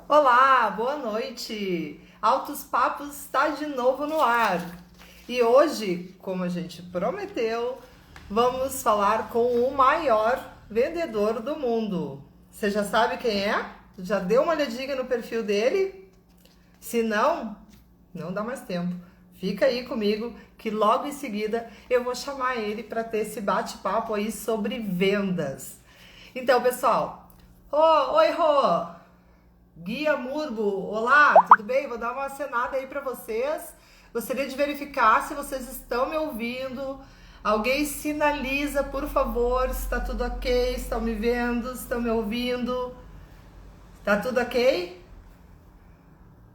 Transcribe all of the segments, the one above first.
Olá, boa noite! Altos Papos está de novo no ar. E hoje, como a gente prometeu, vamos falar com o maior vendedor do mundo. Você já sabe quem é? Já deu uma olhadinha no perfil dele? Se não, não dá mais tempo. Fica aí comigo que logo em seguida eu vou chamar ele para ter esse bate-papo aí sobre vendas. Então, pessoal, oi, Rô! Guia Murbo, olá, tudo bem? Vou dar uma acenada aí para vocês. Gostaria de verificar se vocês estão me ouvindo. Alguém sinaliza, por favor, se está tudo ok, estão me vendo, estão me ouvindo. Tá tudo ok?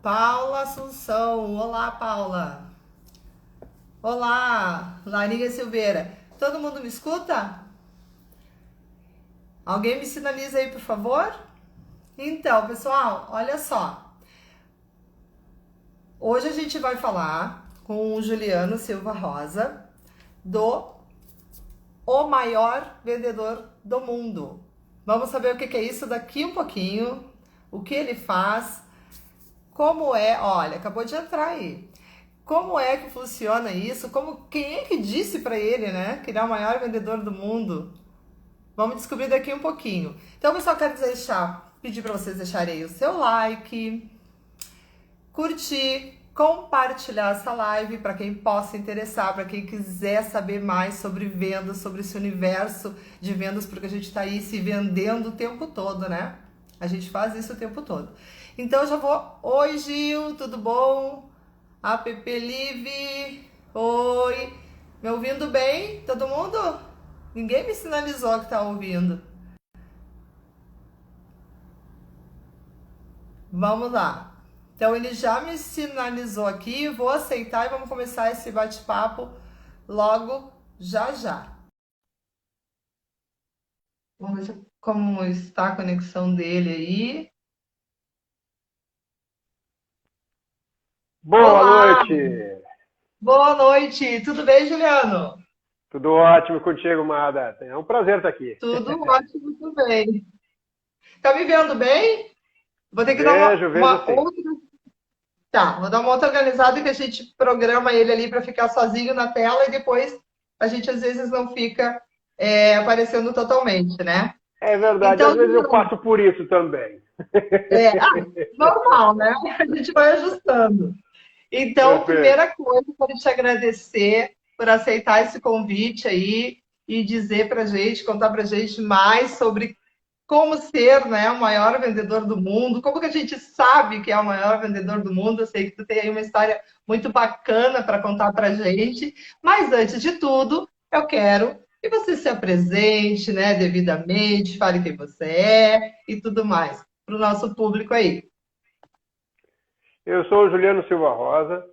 Paula Assunção, olá, Paula. Olá, Larinha Silveira. Todo mundo me escuta? Alguém me sinaliza aí, por favor? Então, pessoal, olha só. Hoje a gente vai falar com o Juliano Silva Rosa do O Maior Vendedor do Mundo. Vamos saber o que é isso daqui um pouquinho, o que ele faz, como é, olha, acabou de entrar aí. Como é que funciona isso? Quem é que disse para ele, né, que ele é o maior vendedor do mundo? Vamos descobrir daqui um pouquinho. Então, pessoal, quero pedir para vocês deixarem aí o seu like, curtir, compartilhar essa live para quem possa interessar, para quem quiser saber mais sobre vendas, sobre esse universo de vendas, porque a gente está aí se vendendo o tempo todo, né? A gente faz isso o tempo todo. Então, eu já vou... Oi, Gil, tudo bom? App Live, oi. Me ouvindo bem? Todo mundo? Ninguém me sinalizou que tá ouvindo. Vamos lá. Então ele já me sinalizou aqui, vou aceitar e vamos começar esse bate-papo logo já já. Vamos ver como está a conexão dele aí. Boa Olá, noite! boa noite. Tudo bem, Juliano? Tudo ótimo contigo, Mada. É um prazer estar aqui. Tudo ótimo também. Tá me vendo bem? Vou ter que dar Vejo uma sim. outra. Tá, vou dar uma outra organizada que a gente programa ele ali para ficar sozinho na tela e depois a gente às vezes não fica aparecendo totalmente, né? É verdade, Então, às vezes eu passo por isso também. normal, né? A gente vai ajustando. Então, Perfeito. primeira coisa, quero te agradecer por aceitar esse convite aí e dizer pra gente, contar pra gente mais sobre como ser, né, o maior vendedor do mundo, como que a gente sabe que é o maior vendedor do mundo. Eu sei que tu tem aí uma história muito bacana para contar pra gente, mas antes de tudo, eu quero que você se apresente, né, devidamente, fale quem você é e tudo mais para o nosso público aí. Eu sou o Juliano Silva Rosa,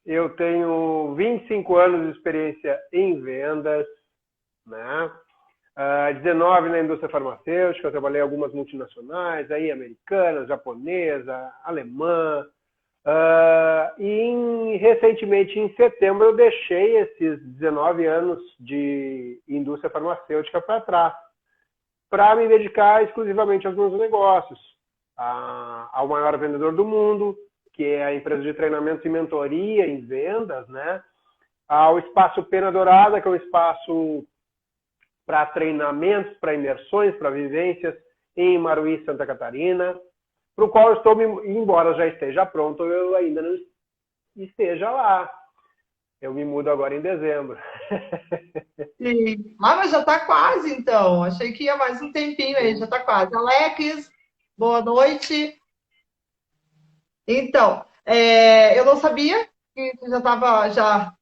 eu tenho 25 anos de experiência em vendas, né? 19 na indústria farmacêutica, eu trabalhei em algumas multinacionais, aí americanas, japonesa, alemã, recentemente, em setembro, eu deixei esses 19 anos de indústria farmacêutica para trás, para me dedicar exclusivamente aos meus negócios, ao maior vendedor do mundo, que é a empresa de treinamento e mentoria em vendas, né? Ao Espaço Pena Dourada, que é um espaço para treinamentos, para imersões, para vivências em Maruí, Santa Catarina, para o qual eu estou, embora já esteja pronto, eu ainda não esteja lá. Eu me mudo agora em dezembro. Sim. Ah, mas já está quase, então. Achei que ia mais um tempinho aí, já está quase. Alex, boa noite. Então, eu não sabia que tu já estava já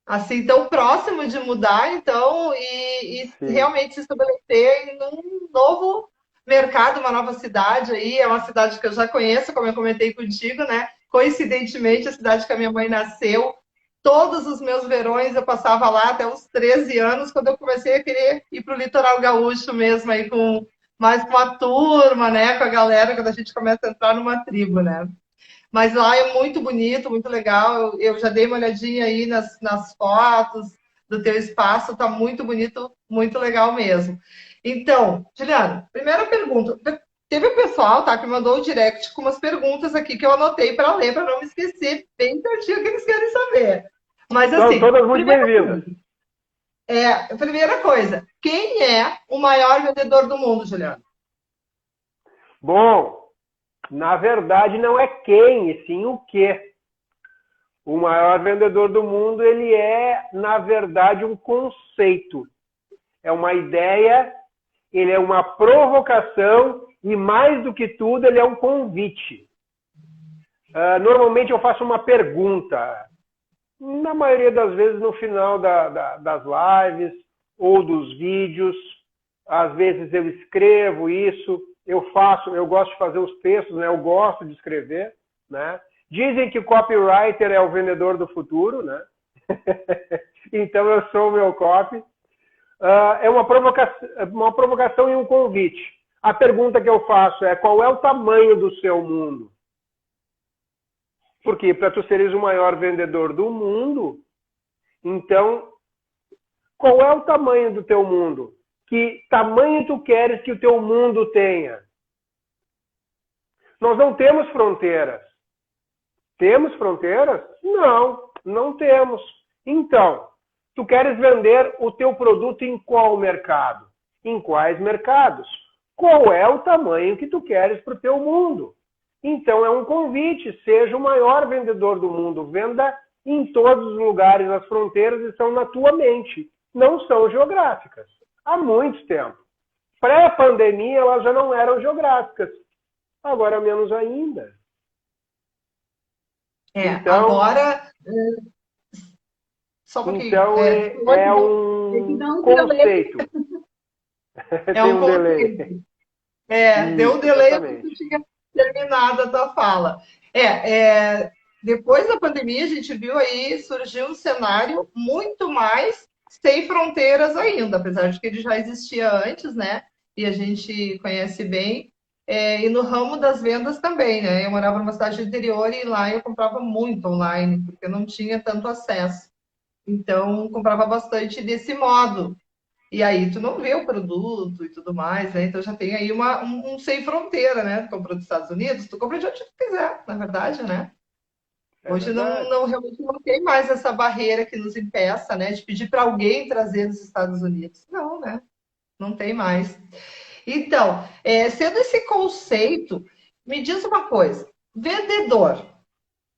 assim tão próximo de mudar, então, e Sim. realmente se estabelecer em um novo mercado, uma nova cidade aí. É uma cidade que eu já conheço, como eu comentei contigo, né? Coincidentemente, a cidade que a minha mãe nasceu. Todos os meus verões eu passava lá até os 13 anos, quando eu comecei a querer ir para o litoral gaúcho mesmo, aí mais com a turma, né? Com a galera, quando a gente começa a entrar numa tribo, né? Mas lá é muito bonito, muito legal. Eu já dei uma olhadinha aí nas fotos do teu espaço, tá muito bonito, muito legal mesmo. Então, Juliano, primeira pergunta. Teve o pessoal, tá, que mandou o direct com umas perguntas aqui que eu anotei para ler, para não me esquecer bem certinho o que eles querem saber. Mas São assim, todas muito bem-vindas. primeira coisa, quem é o maior vendedor do mundo, Juliano? Bom, na verdade não é quem, e sim o que. O maior vendedor do mundo, ele é, na verdade, um conceito. É uma ideia, ele é uma provocação e, mais do que tudo, ele é um convite. Normalmente eu faço uma pergunta, na maioria das vezes no final das lives ou dos vídeos. Às vezes eu escrevo isso, eu gosto de fazer os textos, né? Eu gosto de escrever, né? Dizem que o copywriter é o vendedor do futuro, né? Então eu sou o meu copy. É uma provocação e um convite. A pergunta que eu faço é: qual é o tamanho do seu mundo? Porque para tu seres o maior vendedor do mundo, então, qual é o tamanho do teu mundo? Que tamanho tu queres que o teu mundo tenha? Nós não temos fronteiras. Temos fronteiras? Não, não temos. Então, tu queres vender o teu produto em qual mercado? Em quais mercados? Qual é o tamanho que tu queres para o teu mundo? Então, é um convite, seja o maior vendedor do mundo. Venda em todos os lugares. As fronteiras estão na tua mente, não são geográficas. Há muito tempo. Pré-pandemia, elas já não eram geográficas. Agora, menos ainda. Então, agora, só um pouquinho. Então, é um conceito. Tem um delay. Deu um delay quando tu tinha terminado a tua fala. Depois da pandemia, a gente viu aí surgir um cenário muito mais sem fronteiras ainda, apesar de que ele já existia antes, né? E a gente conhece bem. E no ramo das vendas também, né? Eu morava numa cidade do interior e lá eu comprava muito online, porque eu não tinha tanto acesso. Então, comprava bastante desse modo. E aí tu não vê o produto e tudo mais, né? Então já tem aí um sem fronteira, né? Tu compra dos Estados Unidos, tu compra de onde tu quiser, na verdade, né? Hoje realmente não tem mais essa barreira que nos impeça, né? De pedir para alguém trazer dos Estados Unidos. Não, né? Não tem mais. Então, sendo esse conceito, me diz uma coisa: vendedor,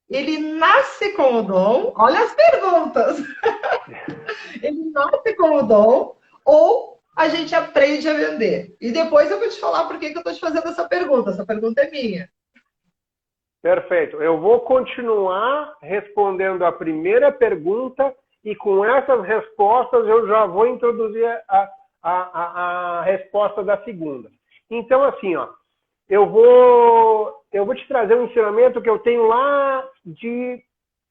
ele nasce com o dom? Olha as perguntas. Ele nasce com o dom ou a gente aprende a vender? E depois eu vou te falar por que eu estou te fazendo essa pergunta. Essa pergunta é minha. Perfeito. Eu vou continuar respondendo a primeira pergunta e com essas respostas eu já vou introduzir a resposta da segunda. Então, assim, ó, eu vou te trazer um ensinamento que eu tenho lá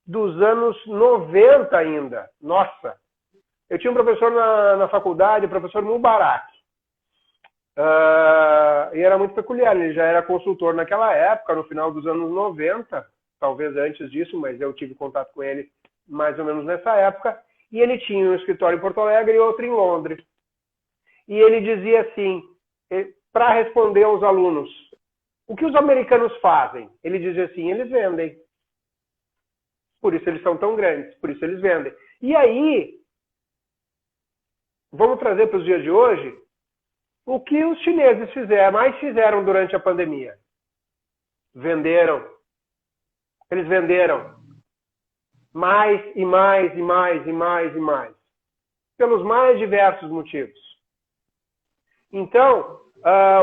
dos anos 90 ainda. Nossa! Eu tinha um professor na faculdade, o professor Mubarak. E era muito peculiar, ele já era consultor naquela época, no final dos anos 90, talvez antes disso, mas eu tive contato com ele mais ou menos nessa época, e ele tinha um escritório em Porto Alegre e outro em Londres. E ele dizia assim, para responder aos alunos, o que os americanos fazem? Ele dizia assim, eles vendem. Por isso eles são tão grandes, por isso eles vendem. E aí, vamos trazer para os dias de hoje, o que os chineses mais fizeram durante a pandemia? Venderam. Eles venderam. Mais e mais e mais e mais e mais. Pelos mais diversos motivos. Então,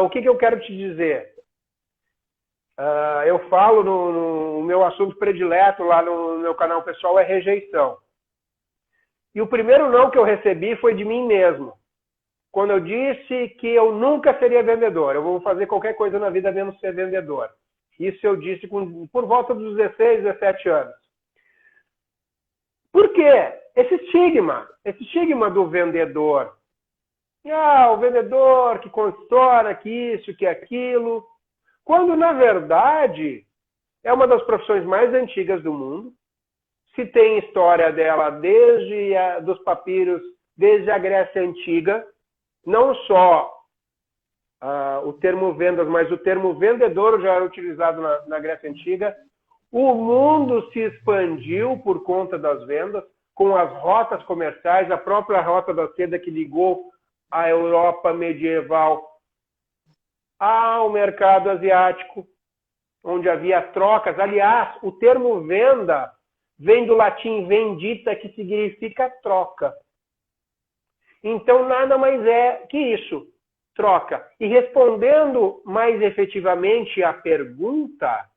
o que eu quero te dizer? Eu falo no meu assunto predileto lá no meu canal pessoal é rejeição. E o primeiro não que eu recebi foi de mim mesmo. Quando eu disse que eu nunca seria vendedor, eu vou fazer qualquer coisa na vida menos ser vendedor. Isso eu disse por volta dos 16, 17 anos. Por quê? Esse estigma do vendedor. O vendedor que constrói, que isso, que aquilo. Quando, na verdade, é uma das profissões mais antigas do mundo. Se tem história dela desde dos papiros, desde a Grécia Antiga. Não só o termo vendas, mas o termo vendedor já era utilizado na Grécia Antiga. O mundo se expandiu por conta das vendas, com as rotas comerciais, a própria rota da seda que ligou a Europa medieval ao mercado asiático, onde havia trocas. Aliás, o termo venda vem do latim vendita, que significa troca. Então, nada mais é que isso, troca. E respondendo mais efetivamente à pergunta,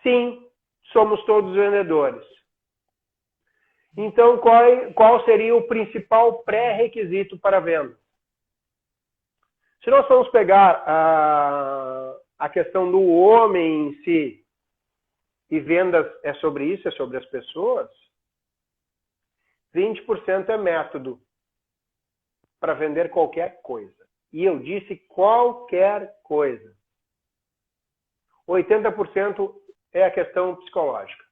sim, somos todos vendedores. Então, qual seria o principal pré-requisito para a venda? Se nós formos pegar a questão do homem em si, e vendas é sobre isso, é sobre as pessoas, 20% é método para vender qualquer coisa. E eu disse qualquer coisa. 80% é a questão psicológica.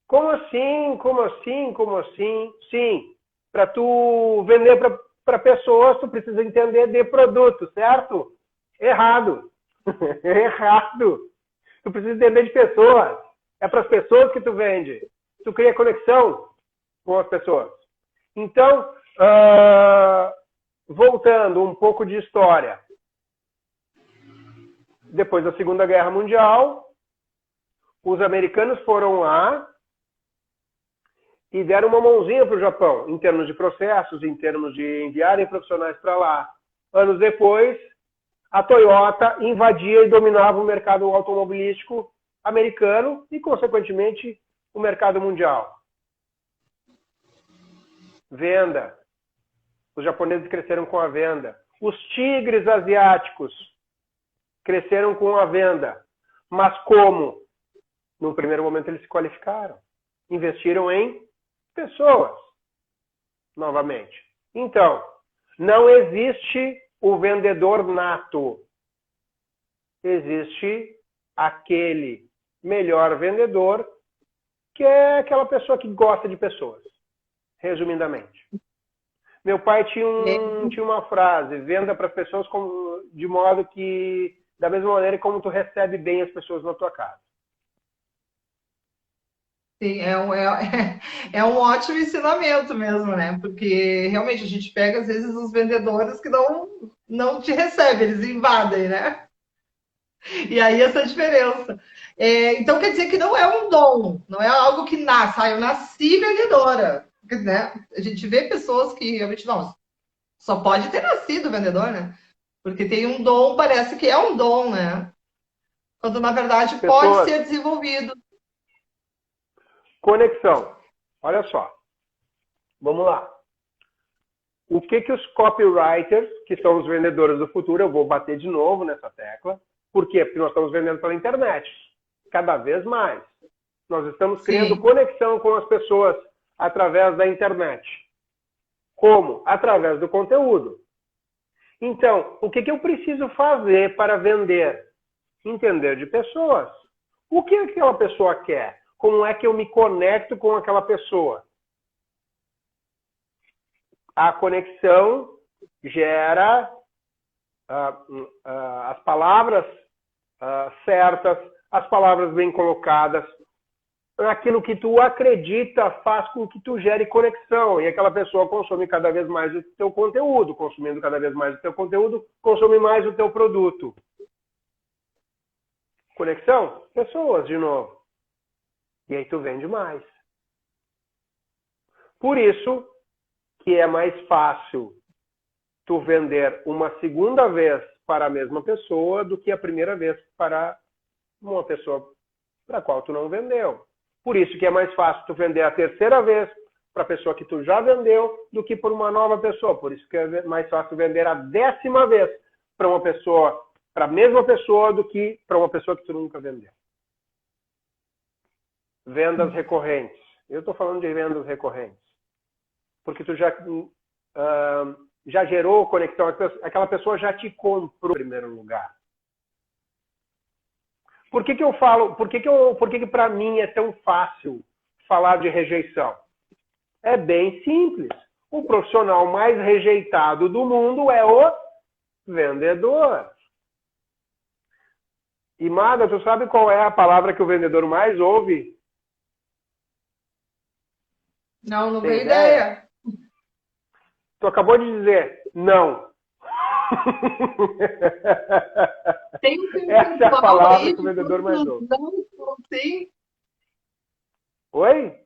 Como assim? Como assim? Como assim? Sim, para tu vender para pessoas, tu precisa entender de produto, certo? Errado. Errado. Tu precisa entender de pessoas. É para as pessoas que tu vende. Tu cria conexão com as pessoas. Então, voltando um pouco de história. Depois da Segunda Guerra Mundial, os americanos foram lá e deram uma mãozinha para o Japão, em termos de processos, em termos de enviarem profissionais para lá. Anos depois, a Toyota invadia e dominava o mercado automobilístico americano e, consequentemente, o mercado mundial. Venda. Os japoneses cresceram com a venda. Os tigres asiáticos cresceram com a venda. Mas como? No primeiro momento eles se qualificaram. Investiram em pessoas. Novamente. Então, não existe o vendedor nato. Existe aquele melhor vendedor, que é aquela pessoa que gosta de pessoas. Resumidamente. Meu pai tinha uma frase: venda para as pessoas de modo que, da mesma maneira como tu recebe bem as pessoas na tua casa. Sim, é um ótimo ensinamento mesmo, né? Porque realmente a gente pega, às vezes, os vendedores que não te recebem, eles invadem, né? E aí essa diferença. Então quer dizer que não é um dom, não é algo que nasce. Eu nasci vendedora. Né? A gente vê pessoas que realmente não, só pode ter nascido vendedor, né? Porque tem um dom, parece que é um dom, né? Quando na verdade pode ser desenvolvido. Conexão. Olha só. Vamos lá. O que os copywriters, que são os vendedores do futuro, eu vou bater de novo nessa tecla. Por quê? Porque nós estamos vendendo pela internet. Cada vez mais. Nós estamos criando conexão com as pessoas através da internet. Como? Através do conteúdo. Então, o que eu preciso fazer para vender? Entender de pessoas. O que aquela pessoa quer? Como é que eu me conecto com aquela pessoa? A conexão gera as palavras certas, as palavras bem colocadas. Aquilo que tu acredita faz com que tu gere conexão. E aquela pessoa consome cada vez mais o teu conteúdo. Consumindo cada vez mais o teu conteúdo, consome mais o teu produto. Conexão? Pessoas, de novo. E aí tu vende mais. Por isso que é mais fácil tu vender uma segunda vez para a mesma pessoa do que a primeira vez para uma pessoa para a qual tu não vendeu. Por isso que é mais fácil tu vender a terceira vez para a pessoa que tu já vendeu do que por uma nova pessoa. Por isso que é mais fácil vender a 10ª vez para uma pessoa, para a mesma pessoa, do que para uma pessoa que tu nunca vendeu. Vendas recorrentes. Eu estou falando de vendas recorrentes. Porque tu já gerou conexão, aquela pessoa já te comprou em primeiro lugar. Por que eu falo, por que para mim é tão fácil falar de rejeição? É bem simples. O profissional mais rejeitado do mundo é o vendedor. E, Mada, tu sabe qual é a palavra que o vendedor mais ouve? Não Tem tenho ideia? ideia. Tu acabou de dizer não. Tem um Essa é a percentual palavra aí que o de vendedor mais ouve. não tem. Oi?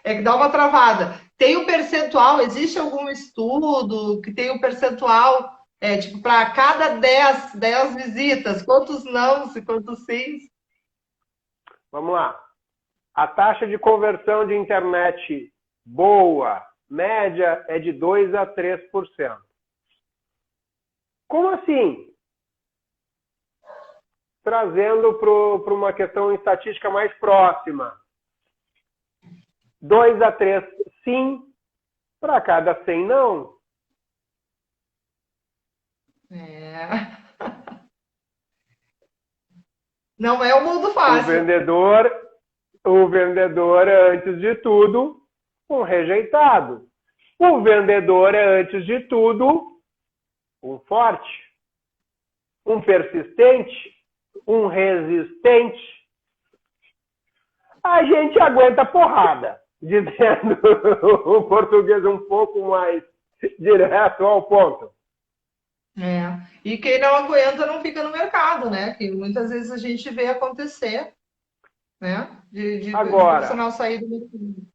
É que dá uma travada. Tem um percentual, existe algum estudo que tem um percentual, tipo, para cada 10 visitas, quantos não e quantos sim? Vamos lá. A taxa de conversão de internet boa, média, é de 2 a 3%. Como assim? Trazendo para uma questão estatística mais próxima. 2 a 3 sim, para cada 100 não. Não é um mundo fácil. O vendedor é, antes de tudo, um rejeitado. O vendedor é, antes de tudo, um forte, um persistente, um resistente. A gente aguenta porrada, dizendo o português um pouco mais direto ao ponto. E quem não aguenta não fica no mercado, né? Que muitas vezes a gente vê acontecer, né? De profissional sair do mercado.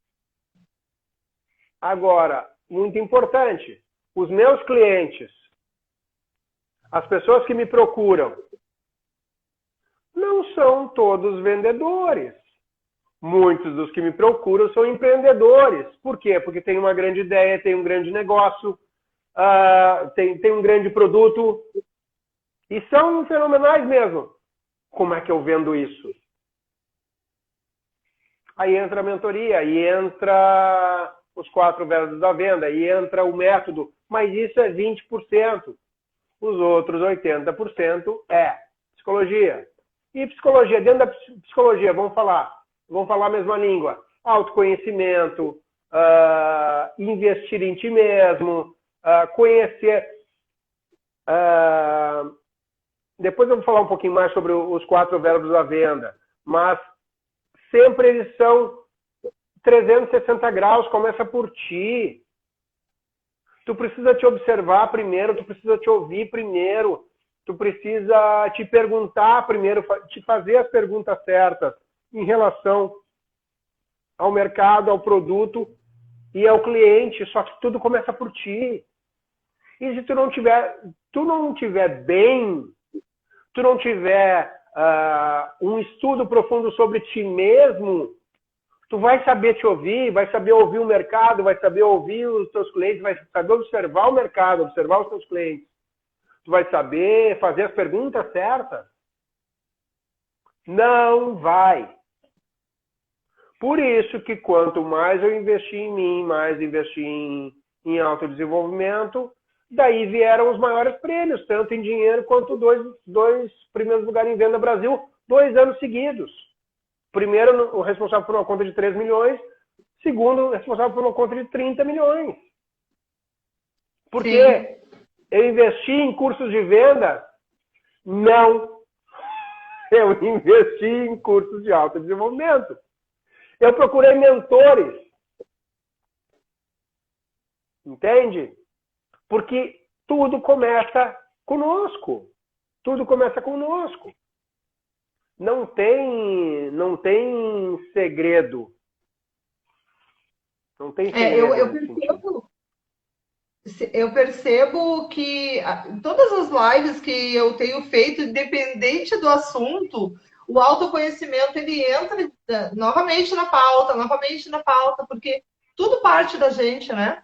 Agora, muito importante, os meus clientes, as pessoas que me procuram, não são todos vendedores. Muitos dos que me procuram são empreendedores. Por quê? Porque tem uma grande ideia, tem um grande negócio, tem um grande produto e são fenomenais mesmo. Como é que eu vendo isso? Aí entra a mentoria, aí entra os 4 verbos da venda, aí entra o método, mas isso é 20%. Os outros 80% é psicologia. E psicologia, dentro da psicologia, vamos falar a mesma língua. Autoconhecimento, investir em ti mesmo, conhecer. Depois eu vou falar um pouquinho mais sobre os 4 verbos da venda, mas sempre eles são 360 graus, começa por ti. Tu precisa te observar primeiro, tu precisa te ouvir primeiro, tu precisa te perguntar primeiro, te fazer as perguntas certas em relação ao mercado, ao produto e ao cliente, só que tudo começa por ti. E se tu não tiver bem, tu não tiver um estudo profundo sobre ti mesmo, tu vai saber te ouvir, vai saber ouvir o mercado, vai saber ouvir os teus clientes, vai saber observar o mercado, observar os teus clientes. Tu vai saber fazer as perguntas certas? Não vai. Por isso que quanto mais eu investi em mim, mais investi em autodesenvolvimento, daí vieram os maiores prêmios, tanto em dinheiro quanto dois primeiros lugares em venda Brasil, 2 anos seguidos. Primeiro, o responsável por uma conta de 3 milhões. Segundo, o responsável por uma conta de 30 milhões. Por quê? Eu investi em cursos de venda? Não. Eu investi em cursos de autodesenvolvimento. Eu procurei mentores. Entende? Porque tudo começa conosco. Tudo começa conosco. Não tem segredo. Não tem segredo. Eu percebo que todas as lives que eu tenho feito, independente do assunto, o autoconhecimento ele entra novamente na pauta, porque tudo parte da gente, né?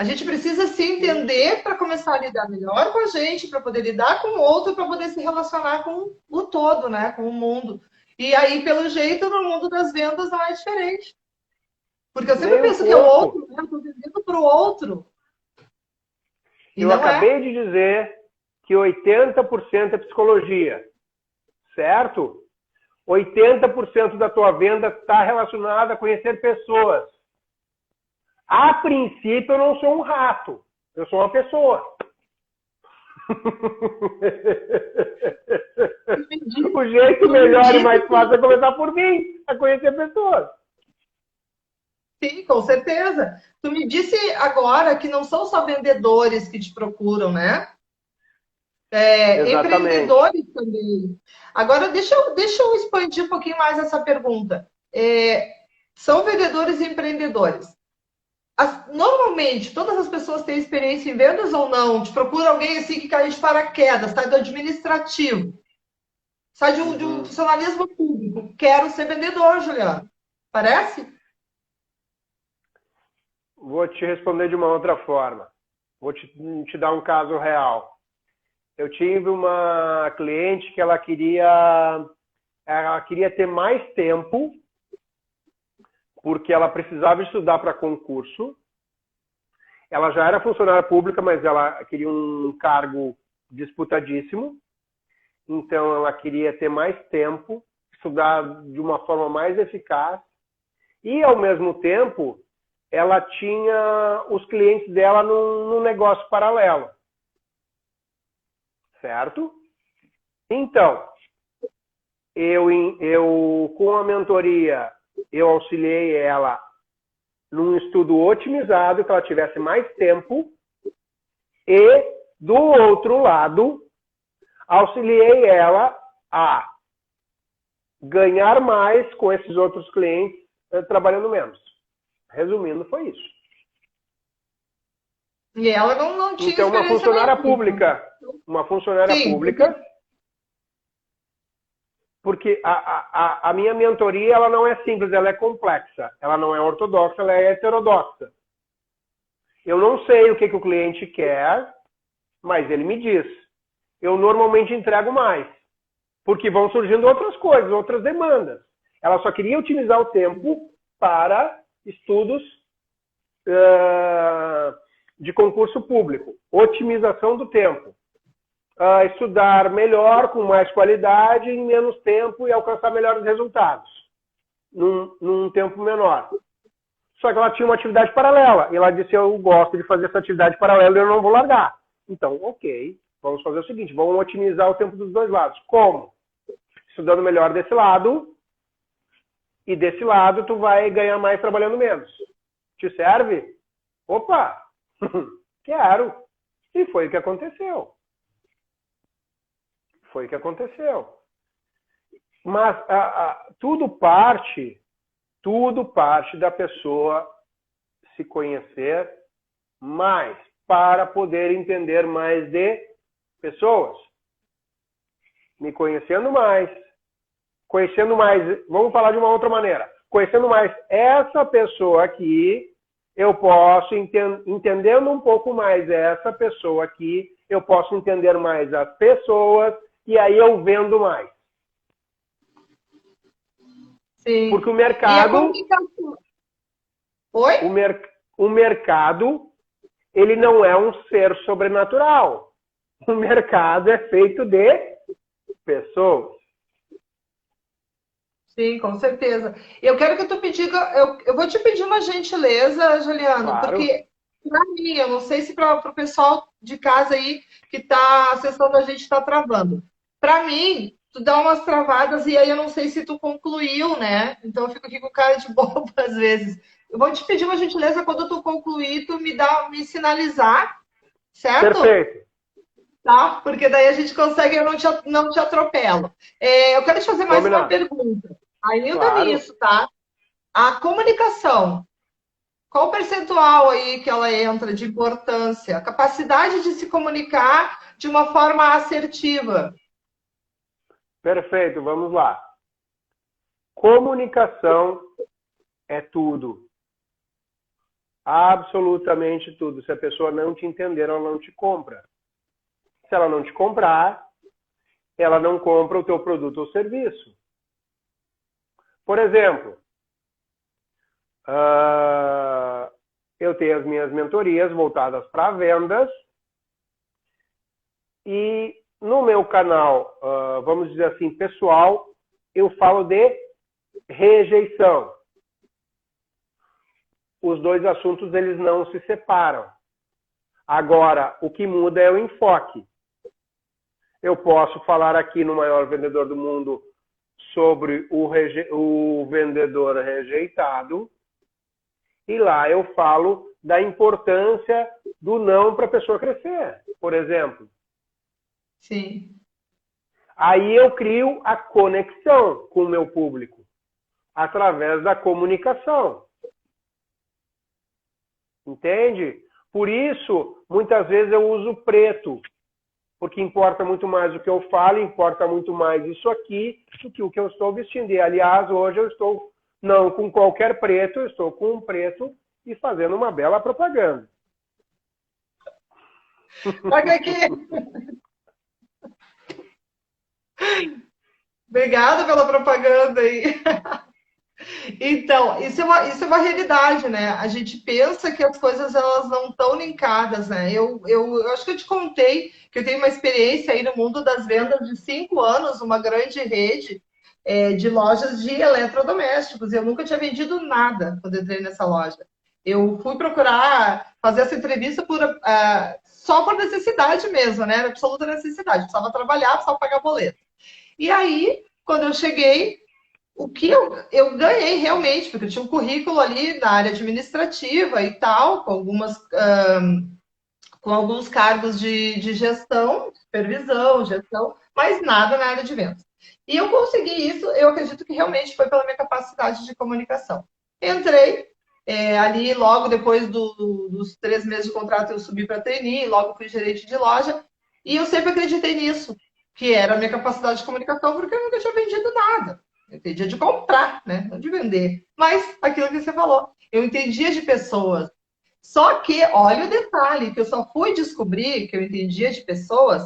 A gente precisa se entender para começar a lidar melhor com a gente, para poder lidar com o outro, para poder se relacionar com o todo, né? Com o mundo. E aí, pelo jeito, no mundo das vendas não é diferente. Porque eu sempre penso que é o outro, né? Eu estou vendendo para o outro. Eu acabei de dizer que 80% é psicologia, certo? 80% da tua venda está relacionada a conhecer pessoas. A princípio, eu não sou um rato. Eu sou uma pessoa. O jeito melhor e mais fácil é começar por mim, a conhecer pessoas. Sim, com certeza. Tu me disse agora que não são só vendedores que te procuram, né? Exatamente. Empreendedores também. Agora, deixa eu expandir um pouquinho mais essa pergunta. São vendedores e empreendedores. Normalmente, todas as pessoas têm experiência em vendas ou não? Te procura alguém assim que cai de paraquedas, sai do administrativo, sai de um funcionalismo público. Quero ser vendedor, Juliano. Parece? Vou te responder de uma outra forma. Vou te dar um caso real. Eu tive uma cliente que ela queria ter mais tempo, porque ela precisava estudar para concurso. Ela já era funcionária pública, mas ela queria um cargo disputadíssimo. Então, ela queria ter mais tempo, estudar de uma forma mais eficaz. E, ao mesmo tempo, ela tinha os clientes dela num negócio paralelo. Certo? Então, eu com a mentoria, eu auxiliei ela num estudo otimizado, que ela tivesse mais tempo. E, do outro lado, auxiliei ela a ganhar mais com esses outros clientes, trabalhando menos. Resumindo, foi isso. E ela não tinha então, uma funcionária pública, porque a minha mentoria ela não é simples, ela é complexa. Ela não é ortodoxa, ela é heterodoxa. Eu não sei o que o cliente quer, mas ele me diz. Eu normalmente entrego mais, porque vão surgindo outras coisas, outras demandas. Ela só queria otimizar o tempo para estudos de concurso público. Otimização do tempo. Estudar melhor, com mais qualidade, em menos tempo e alcançar melhores resultados. Num tempo menor. Só que ela tinha uma atividade paralela. E ela disse, eu gosto de fazer essa atividade paralela e eu não vou largar. Então, ok. Vamos fazer o seguinte, vamos otimizar o tempo dos dois lados. Como? Estudando melhor desse lado. E desse lado, tu vai ganhar mais trabalhando menos. Te serve? Opa! Quero! E foi o que aconteceu. Foi o que aconteceu. Mas tudo parte da pessoa se conhecer mais para poder entender mais de pessoas. Me conhecendo mais, vamos falar de uma outra maneira. Conhecendo mais essa pessoa aqui, eu posso, entendendo um pouco mais essa pessoa aqui, eu posso entender mais as pessoas e aí eu vendo mais. Sim. Porque o mercado... Oi? O mercado, ele não é um ser sobrenatural. O mercado é feito de pessoas. Sim, com certeza. Eu quero que tu me diga, eu vou te pedir uma gentileza, Juliano, Claro. porque para mim, eu não sei se para o pessoal de casa aí que está acessando a gente está travando. Para mim, tu dá umas travadas e aí eu não sei se tu concluiu, né? Então eu fico aqui com cara de bobo às vezes. Eu vou te pedir uma gentileza quando tu concluir, tu me sinalizar, certo? Perfeito. Tá? Porque daí a gente consegue, eu não te atropelo. Eu quero te fazer mais uma pergunta. Ainda nisso, tá? A comunicação. Qual o percentual aí que ela entra de importância? A capacidade de se comunicar de uma forma assertiva. Perfeito, vamos lá. Comunicação é tudo. Absolutamente tudo. Se a pessoa não te entender, ela não te compra. Se ela não te comprar, ela não compra o teu produto ou serviço. Por exemplo, eu tenho as minhas mentorias voltadas para vendas e no meu canal, vamos dizer assim, pessoal, eu falo de rejeição. os dois assuntos eles não se separam. Agora, o que muda é o enfoque. Eu posso falar aqui no maior vendedor do mundo sobre o vendedor rejeitado, e lá eu falo da importância do não para a pessoa crescer, por exemplo. Sim. Aí eu crio a conexão com o meu público, através da comunicação. Entende? Por isso, muitas vezes eu uso preto, porque importa muito mais o que eu falo, importa muito mais isso aqui do que o que eu estou vestindo. E, aliás, hoje eu estou não com qualquer preto, eu estou com um preto e fazendo uma bela propaganda. Olha aqui. Obrigada pela propaganda aí. Então, isso é uma realidade, né? A gente pensa que as coisas elas não estão linkadas, né? Eu acho que eu te contei que eu tenho uma experiência aí no mundo das vendas de 5 anos, uma grande rede de lojas de eletrodomésticos. Eu nunca tinha vendido nada quando entrei nessa loja. Eu fui procurar fazer essa entrevista só por necessidade mesmo, né? Era absoluta necessidade. Precisava trabalhar, precisava pagar boleto. E aí, quando eu cheguei, o que eu ganhei realmente, porque eu tinha um currículo ali na área administrativa e tal, com alguns cargos de gestão, supervisão, gestão, mas nada na área de vendas. E eu consegui isso, eu acredito que realmente foi pela minha capacidade de comunicação. Entrei, ali logo depois dos 3 meses de contrato eu subi para trainee, logo fui gerente de loja, e eu sempre acreditei nisso, que era a minha capacidade de comunicação, porque eu nunca tinha vendido nada. Eu entendia de comprar, né? Não de vender. Mas aquilo que você falou, eu entendia de pessoas. Só que, olha o detalhe, que eu só fui descobrir que eu entendia de pessoas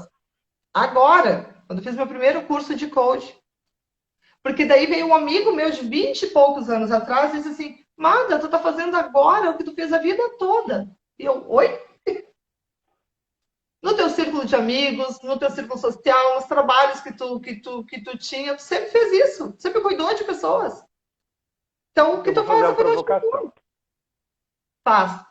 agora, quando eu fiz meu primeiro curso de coach. Porque daí veio um amigo meu de 20 e poucos anos atrás e disse assim, Magda, tu tá fazendo agora o que tu fez a vida toda. E eu, oi? No teu círculo de amigos, no teu círculo social, nos trabalhos que tu tinha, tu sempre fez isso, sempre cuidou de pessoas. Então, o que Eu vou tu fazer faz é uma cuidar de provocação. pessoas. Faz.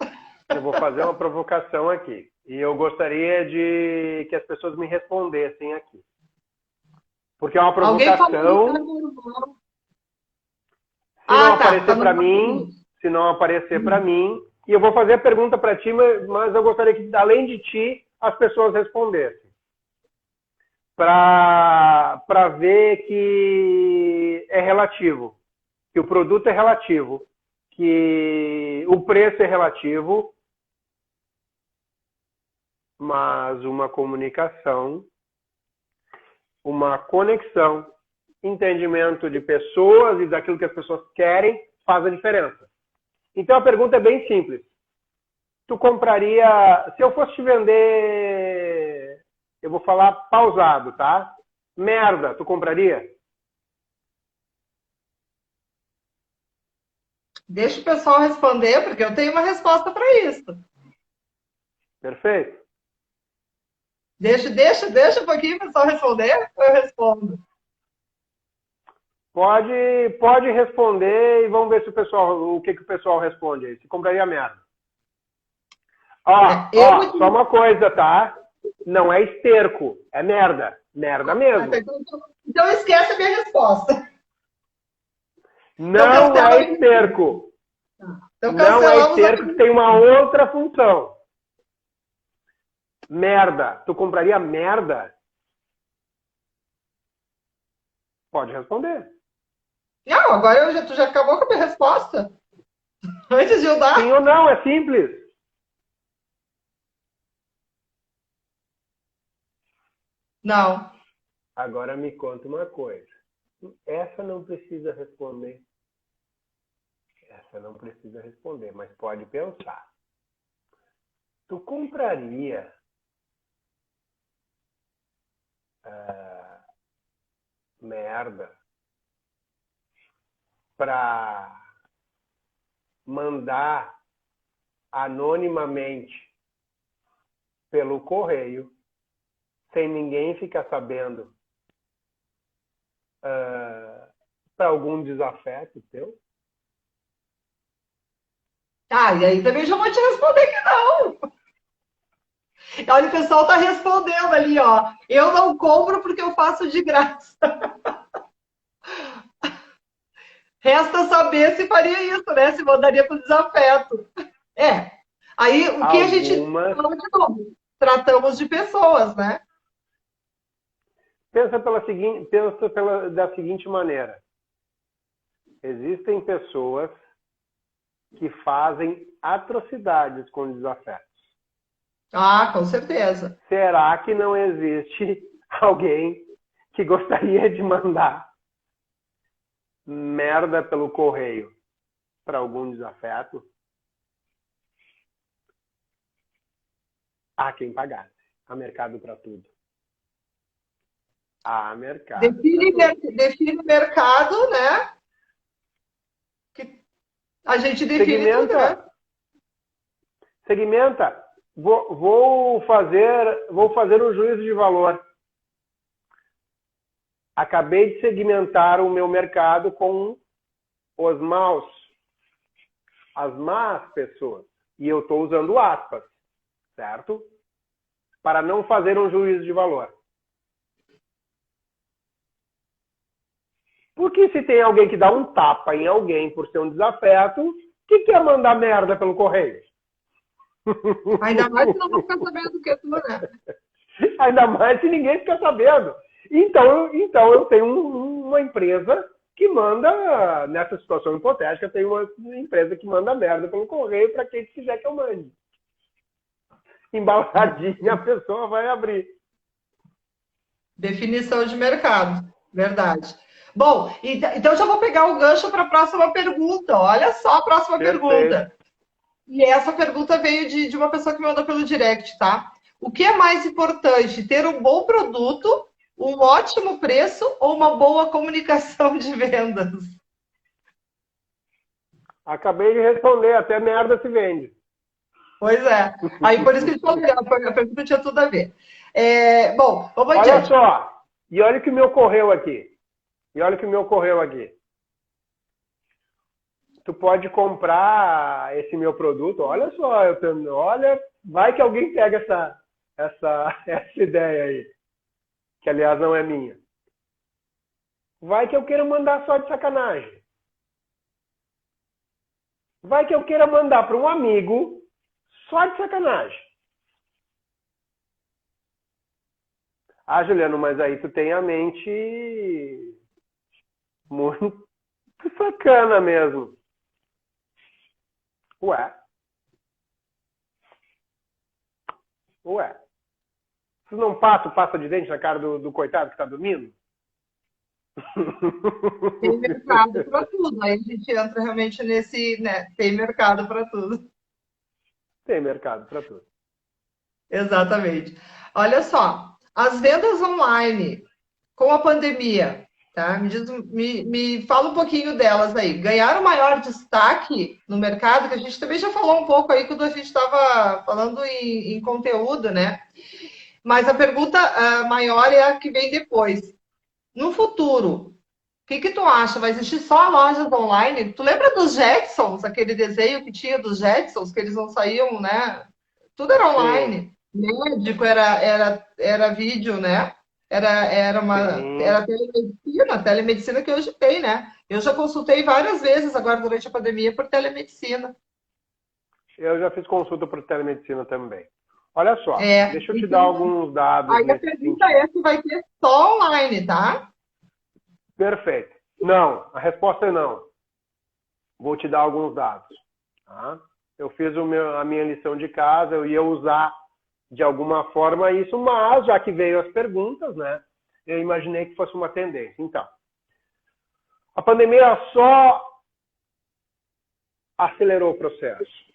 Eu vou fazer uma provocação aqui. E eu gostaria de que as pessoas me respondessem aqui. Porque é uma Alguém falou que tá provocação. normal. Se não Ah, tá aparecer para normal. mim, se não aparecer para mim, e eu vou fazer a pergunta para ti, mas eu gostaria que, além de ti, as pessoas respondessem. Para ver que é relativo, que o produto é relativo, que o preço é relativo, mas uma comunicação, uma conexão, entendimento de pessoas e daquilo que as pessoas querem faz a diferença. Então a pergunta é bem simples. Tu compraria, se eu fosse te vender, eu vou falar pausado, tá? Merda, tu compraria? Deixa o pessoal responder, porque eu tenho uma resposta para isso. Perfeito? Deixa um pouquinho o pessoal responder, eu respondo. Pode responder e vamos ver se o que o pessoal responde aí. Se compraria merda. Só uma coisa, tá? Não é esterco, é merda. Merda mesmo. Então esquece a minha resposta. Não é esterco. Então não é esterco, que tem uma outra função. Merda. Tu compraria merda? Pode responder. Não, agora tu já acabou com a minha resposta. Antes de eu dar. Sim ou não, é simples. Não. Agora me conta uma coisa. Essa não precisa responder. Essa não precisa responder, mas pode pensar. Tu compraria merda para mandar anonimamente pelo correio, sem ninguém ficar sabendo, para algum desafeto teu? Ah, e aí também já vou te responder que não. Olha, o pessoal tá respondendo ali, ó. Eu não compro porque eu faço de graça. Resta saber se faria isso, né? Se mandaria pro desafeto. É. Aí, o que a gente Algumas. falou de novo? Tratamos de pessoas, né? Da seguinte maneira. Existem pessoas que fazem atrocidades com desafetos. Ah, com certeza. Será que não existe alguém que gostaria de mandar merda pelo correio para algum desafeto? Há quem pagasse. Há mercado para tudo. Há mercado para tudo. Define mercado, né? Que a gente define tudo, né? Segmenta. Vou fazer um juízo de valor. Acabei de segmentar o meu mercado com os maus, as más pessoas. E eu estou usando aspas, certo? Para não fazer um juízo de valor. Porque se tem alguém que dá um tapa em alguém por ser um desafeto, que quer mandar merda pelo correio? Ainda mais que não vou ficar sabendo do que é tu, né? Ainda mais se ninguém fica sabendo. Então eu tenho uma empresa que manda, nessa situação hipotética, tem uma empresa que manda merda pelo correio para quem quiser que eu mande. Embaladinha, a pessoa vai abrir. Definição de mercado, verdade. Bom, então já vou pegar o gancho para a próxima pergunta. Olha só a próxima Perfeito. pergunta. E essa pergunta veio de uma pessoa que me mandou pelo direct, tá? O que é mais importante, ter um bom produto, um ótimo preço ou uma boa comunicação de vendas? Acabei de responder, até merda se vende. Pois é. Aí por isso que a gente falou, a pergunta tinha tudo a ver. Bom, vamos Olha adiante. só, e olha o que me ocorreu aqui. Tu pode comprar esse meu produto. Olha só, olha, vai que alguém pega essa ideia aí, que aliás não é minha. Vai que eu queira mandar só de sacanagem. Vai que eu queira mandar para um amigo só de sacanagem. Ah, Juliano, mas aí tu tem a mente muito sacana mesmo. Ué. Tu não passa de dente na cara do coitado que tá dormindo? Tem mercado para tudo. Aí a gente entra realmente nesse, né? Tem mercado para tudo. Tem mercado para tudo. Exatamente. Olha só, as vendas online com a pandemia, tá? Me fala um pouquinho delas aí. Ganharam maior destaque no mercado, que a gente também já falou um pouco aí quando a gente estava falando em conteúdo, né? Mas a pergunta maior é a que vem depois. No futuro, o que tu acha? Vai existir só lojas online? Tu lembra dos Jetsons, aquele desenho que tinha dos Jetsons, que eles não saíam, né? Tudo era Sim. online. Médico era vídeo, né? Era telemedicina que hoje tem, né? Eu já consultei várias vezes agora durante a pandemia por telemedicina. Eu já fiz consulta por telemedicina também. Olha só, deixa eu te dar Então, alguns dados aí a nesse pergunta sentido. é se vai ter só online, tá? Perfeito. Não, a resposta é não. Vou te dar alguns dados. Tá? Eu fiz a minha lição de casa, eu ia usar de alguma forma isso, mas já que veio as perguntas, né? Eu imaginei que fosse uma tendência. Então, a pandemia só acelerou o processo.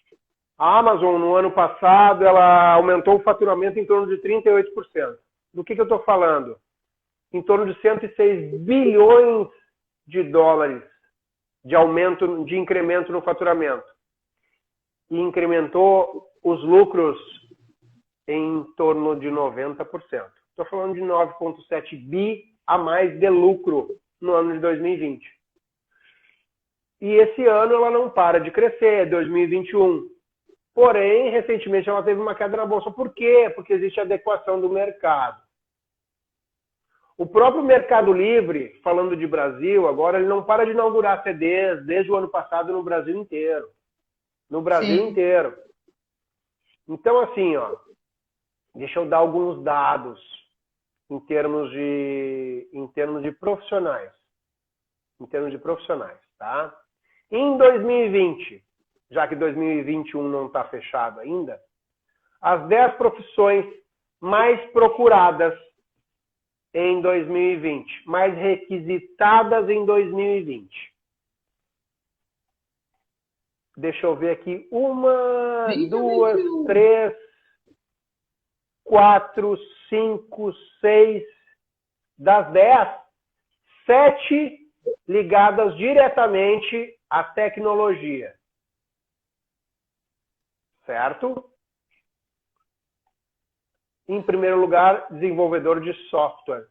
A Amazon, no ano passado, ela aumentou o faturamento em torno de 38%. Do que eu estou falando? Em torno de 106 bilhões de dólares de aumento, de incremento no faturamento. E incrementou os lucros em torno de 90%. Estou falando de 9,7 bi a mais de lucro no ano de 2020. E esse ano ela não para de crescer, 2021. Porém, recentemente ela teve uma queda na bolsa. Por quê? Porque existe adequação do mercado. O próprio Mercado Livre, falando de Brasil, agora ele não para de inaugurar CDs desde o ano passado no Brasil inteiro. No Brasil Sim. inteiro. Então, assim, ó, deixa eu dar alguns dados em termos de profissionais. Em termos de profissionais, tá? Em 2020, já que 2021 não está fechado ainda, as 10 profissões mais procuradas em 2020, mais requisitadas em 2020. Deixa eu ver aqui. 1, 2, 3, 4, 5, 6. Das 10, 7 ligadas diretamente à tecnologia. Certo? Em primeiro lugar, desenvolvedor de software.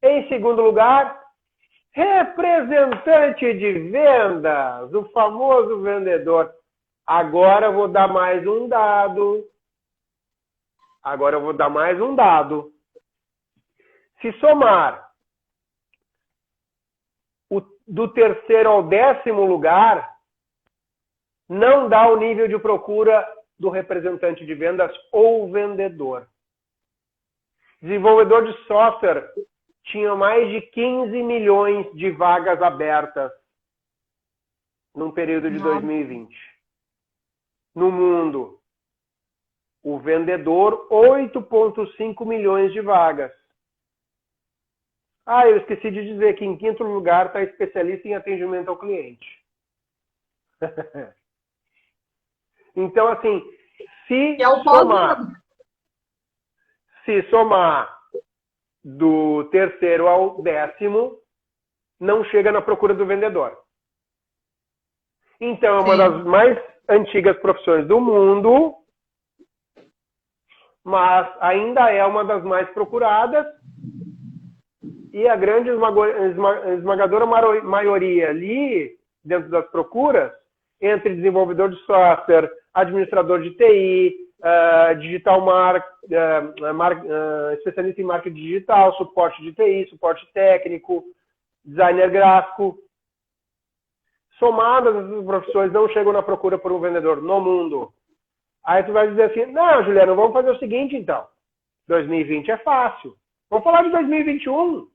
Em segundo lugar, representante de vendas, o famoso vendedor. Agora eu vou dar mais um dado. Se somar do terceiro ao 10º lugar, não dá o nível de procura do representante de vendas ou vendedor. Desenvolvedor de software tinha mais de 15 milhões de vagas abertas num período de 2020. No mundo, o vendedor, 8,5 milhões de vagas. Ah, eu esqueci de dizer que em quinto lugar está especialista em atendimento ao cliente. Então, assim, se somar do terceiro ao 10º, não chega na procura do vendedor. Então, é uma das mais antigas profissões do mundo, mas ainda é uma das mais procuradas. E a grande esmagadora maioria ali, dentro das procuras, entre desenvolvedor de software, administrador de TI, especialista em marketing digital, suporte de TI, suporte técnico, designer gráfico. Somadas, essas profissões não chegam na procura por um vendedor no mundo. Aí tu vai dizer assim, não, Juliano, vamos fazer o seguinte então. 2020 é fácil. Vamos falar de 2021.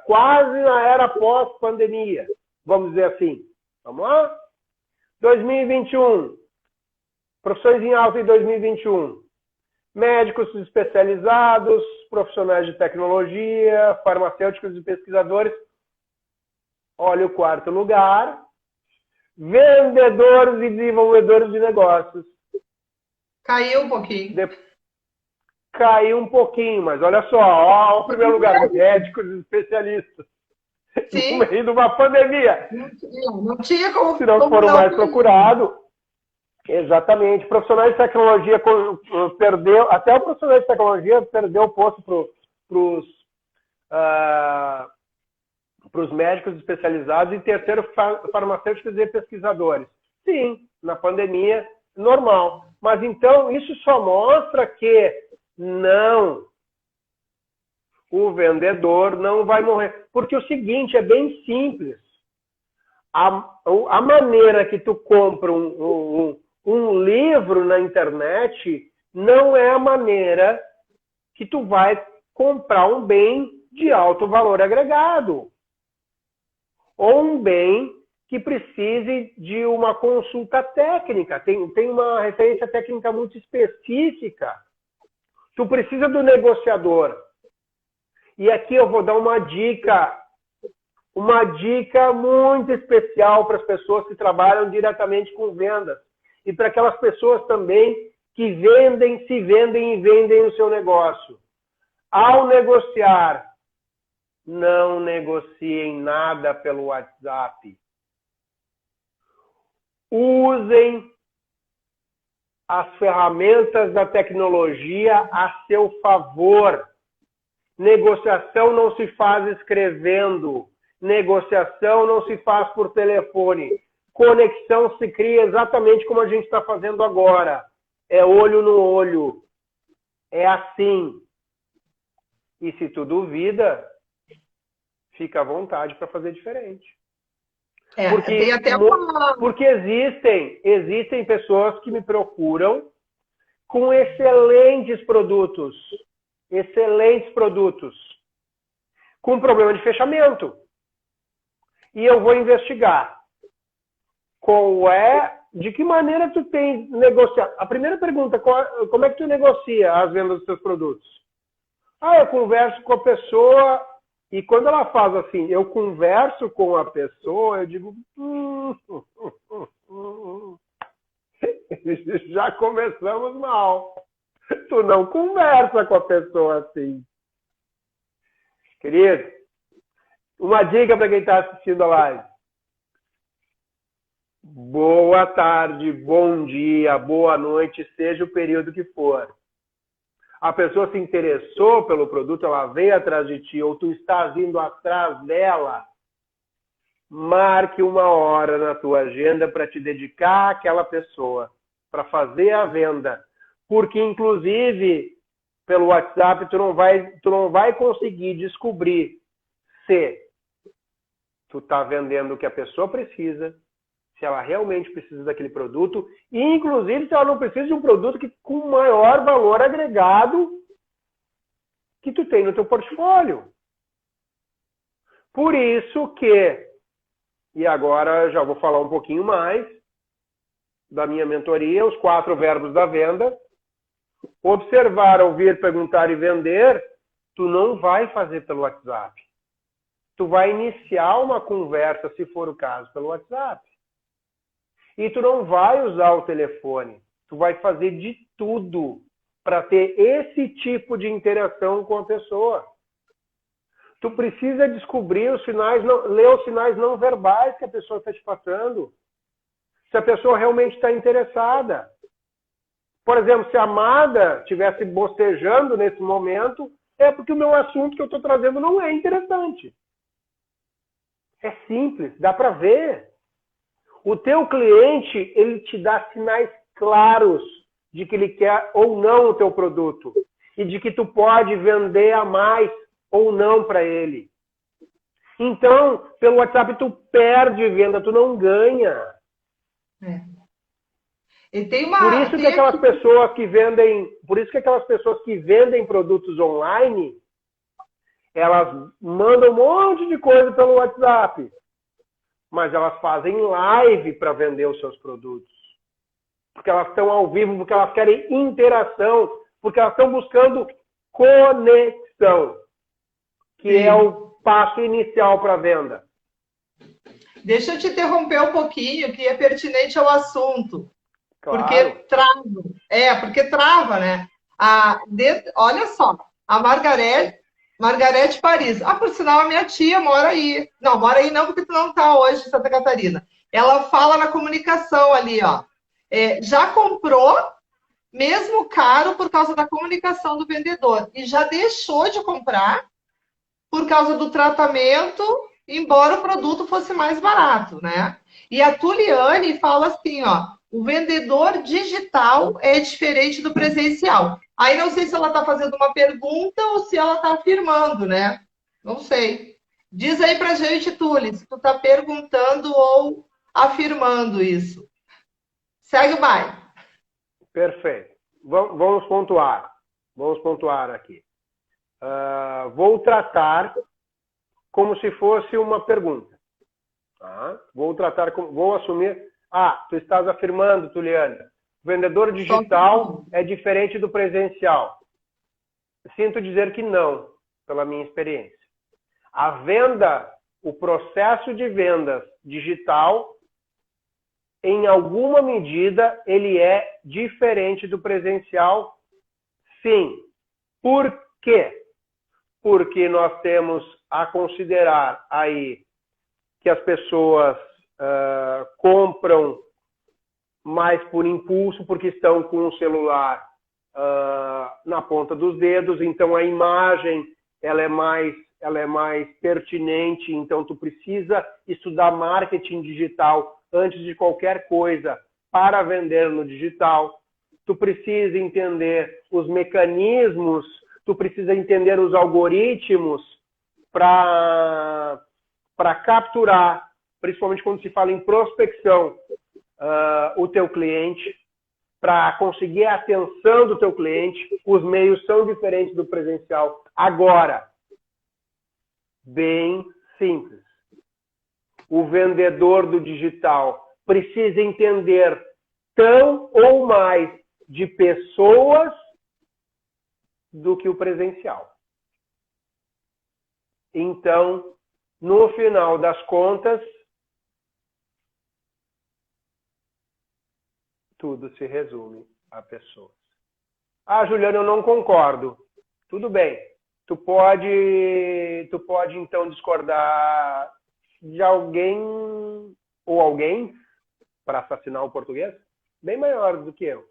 Quase na era pós-pandemia. Vamos dizer assim. Vamos lá? 2021. Profissões em alta em 2021. Médicos especializados, profissionais de tecnologia, farmacêuticos e pesquisadores. Olha o quarto lugar. Vendedores e desenvolvedores de negócios. Caiu um pouquinho. Caiu um pouquinho, mas olha só. Ó, o primeiro lugar, médicos e especialistas. Sim. No meio de uma pandemia. Não tinha como. Se não foram mais procurados. Exatamente. Profissionais de tecnologia perdeu. Até o profissional de tecnologia perdeu o posto para os médicos especializados. E terceiro, farmacêuticos e pesquisadores. Sim, na pandemia, normal. Mas então, isso só mostra que não. O vendedor não vai morrer. Porque o seguinte, é bem simples. A maneira que tu compra um livro na internet não é a maneira que tu vai comprar um bem de alto valor agregado. Ou um bem que precise de uma consulta técnica. Tem uma referência técnica muito específica. Tu precisa do negociador. E aqui eu vou dar uma dica muito especial para as pessoas que trabalham diretamente com vendas. E para aquelas pessoas também que se vendem e vendem o seu negócio. Ao negociar, não negociem nada pelo WhatsApp. Usem as ferramentas da tecnologia a seu favor. Negociação não se faz escrevendo. Negociação não se faz por telefone. Conexão se cria exatamente como a gente está fazendo agora. É olho no olho. É assim. E se tu duvida, fica à vontade para fazer diferente. Tem até porque existem pessoas que me procuram com excelentes produtos, com problema de fechamento. E eu vou investigar. De que maneira tu tem negociado? A primeira pergunta, como é que tu negocia as vendas dos teus produtos? Eu converso com a pessoa e quando ela faz assim, eu converso com a pessoa, eu digo, já começamos mal. Tu não conversa com a pessoa assim. Querido, uma dica para quem está assistindo a live. Boa tarde, bom dia, boa noite, seja o período que for. A pessoa se interessou pelo produto, ela veio atrás de ti, ou tu estás indo atrás dela, marque uma hora na tua agenda para te dedicar àquela pessoa, para fazer a venda. Porque, inclusive, pelo WhatsApp, tu não vai conseguir descobrir se tu está vendendo o que a pessoa precisa, se ela realmente precisa daquele produto, e inclusive se ela não precisa de um produto com maior valor agregado que tu tem no teu portfólio. Por isso que, e agora já vou falar um pouquinho mais da minha mentoria, os 4 verbos da venda. Observar, ouvir, perguntar e vender, tu não vai fazer pelo WhatsApp. Tu vai iniciar uma conversa, se for o caso, pelo WhatsApp. E tu não vai usar o telefone. Tu vai fazer de tudo para ter esse tipo de interação com a pessoa. Tu precisa descobrir ler os sinais não verbais que a pessoa está te passando. Se a pessoa realmente está interessada. Por exemplo, se a amada estivesse bocejando nesse momento, é porque o meu assunto que eu estou trazendo não é interessante. É simples, dá para ver. O teu cliente, ele te dá sinais claros de que ele quer ou não o teu produto. E de que tu pode vender a mais ou não para ele. Então, pelo WhatsApp, tu perde venda, tu não ganha. E tem por isso que aquelas pessoas que vendem produtos online, elas mandam um monte de coisa pelo WhatsApp. Mas elas fazem live para vender os seus produtos. Porque elas estão ao vivo, porque elas querem interação, porque elas estão buscando conexão, que é o passo inicial para a venda. Deixa eu te interromper um pouquinho, que é pertinente ao assunto. Claro. Porque trava. Porque trava, né? Olha só, a Margarete Paris. Por sinal, a minha tia mora aí. Não, mora aí não, porque tu não tá hoje em Santa Catarina. Ela fala na comunicação ali, ó. Já comprou, mesmo caro, por causa da comunicação do vendedor. E já deixou de comprar por causa do tratamento, embora o produto fosse mais barato, né? E a Tuliane fala assim, ó. O vendedor digital é diferente do presencial. Aí não sei se ela está fazendo uma pergunta ou se ela está afirmando, né? Não sei. Diz aí pra gente, Tuli, se tu está perguntando ou afirmando isso. Segue mais. Perfeito. Vamos pontuar. Vamos pontuar aqui. Vou tratar como se fosse uma pergunta. Tá? Vou assumir... tu estás afirmando, Tuliane, o vendedor digital é diferente do presencial. Sinto dizer que não, pela minha experiência. A venda, o processo de vendas digital, em alguma medida, ele é diferente do presencial, sim. Por quê? Porque nós temos a considerar aí que as pessoas compram mais por impulso, porque estão com o celular na ponta dos dedos, então a imagem ela ela é mais pertinente, então tu precisa estudar marketing digital antes de qualquer coisa para vender no digital. Tu precisa entender os mecanismos, tu precisa entender os algoritmos para capturar, principalmente quando se fala em prospecção, o teu cliente, para conseguir a atenção do teu cliente. Os meios são diferentes do presencial. Agora, bem simples. O vendedor do digital precisa entender tão ou mais de pessoas do que o presencial. Então, no final das contas, tudo se resume a pessoas. Ah, Juliano, eu não concordo. Tudo bem. Tu pode então discordar de alguém ou alguém, para assassinar o português, bem maior do que eu.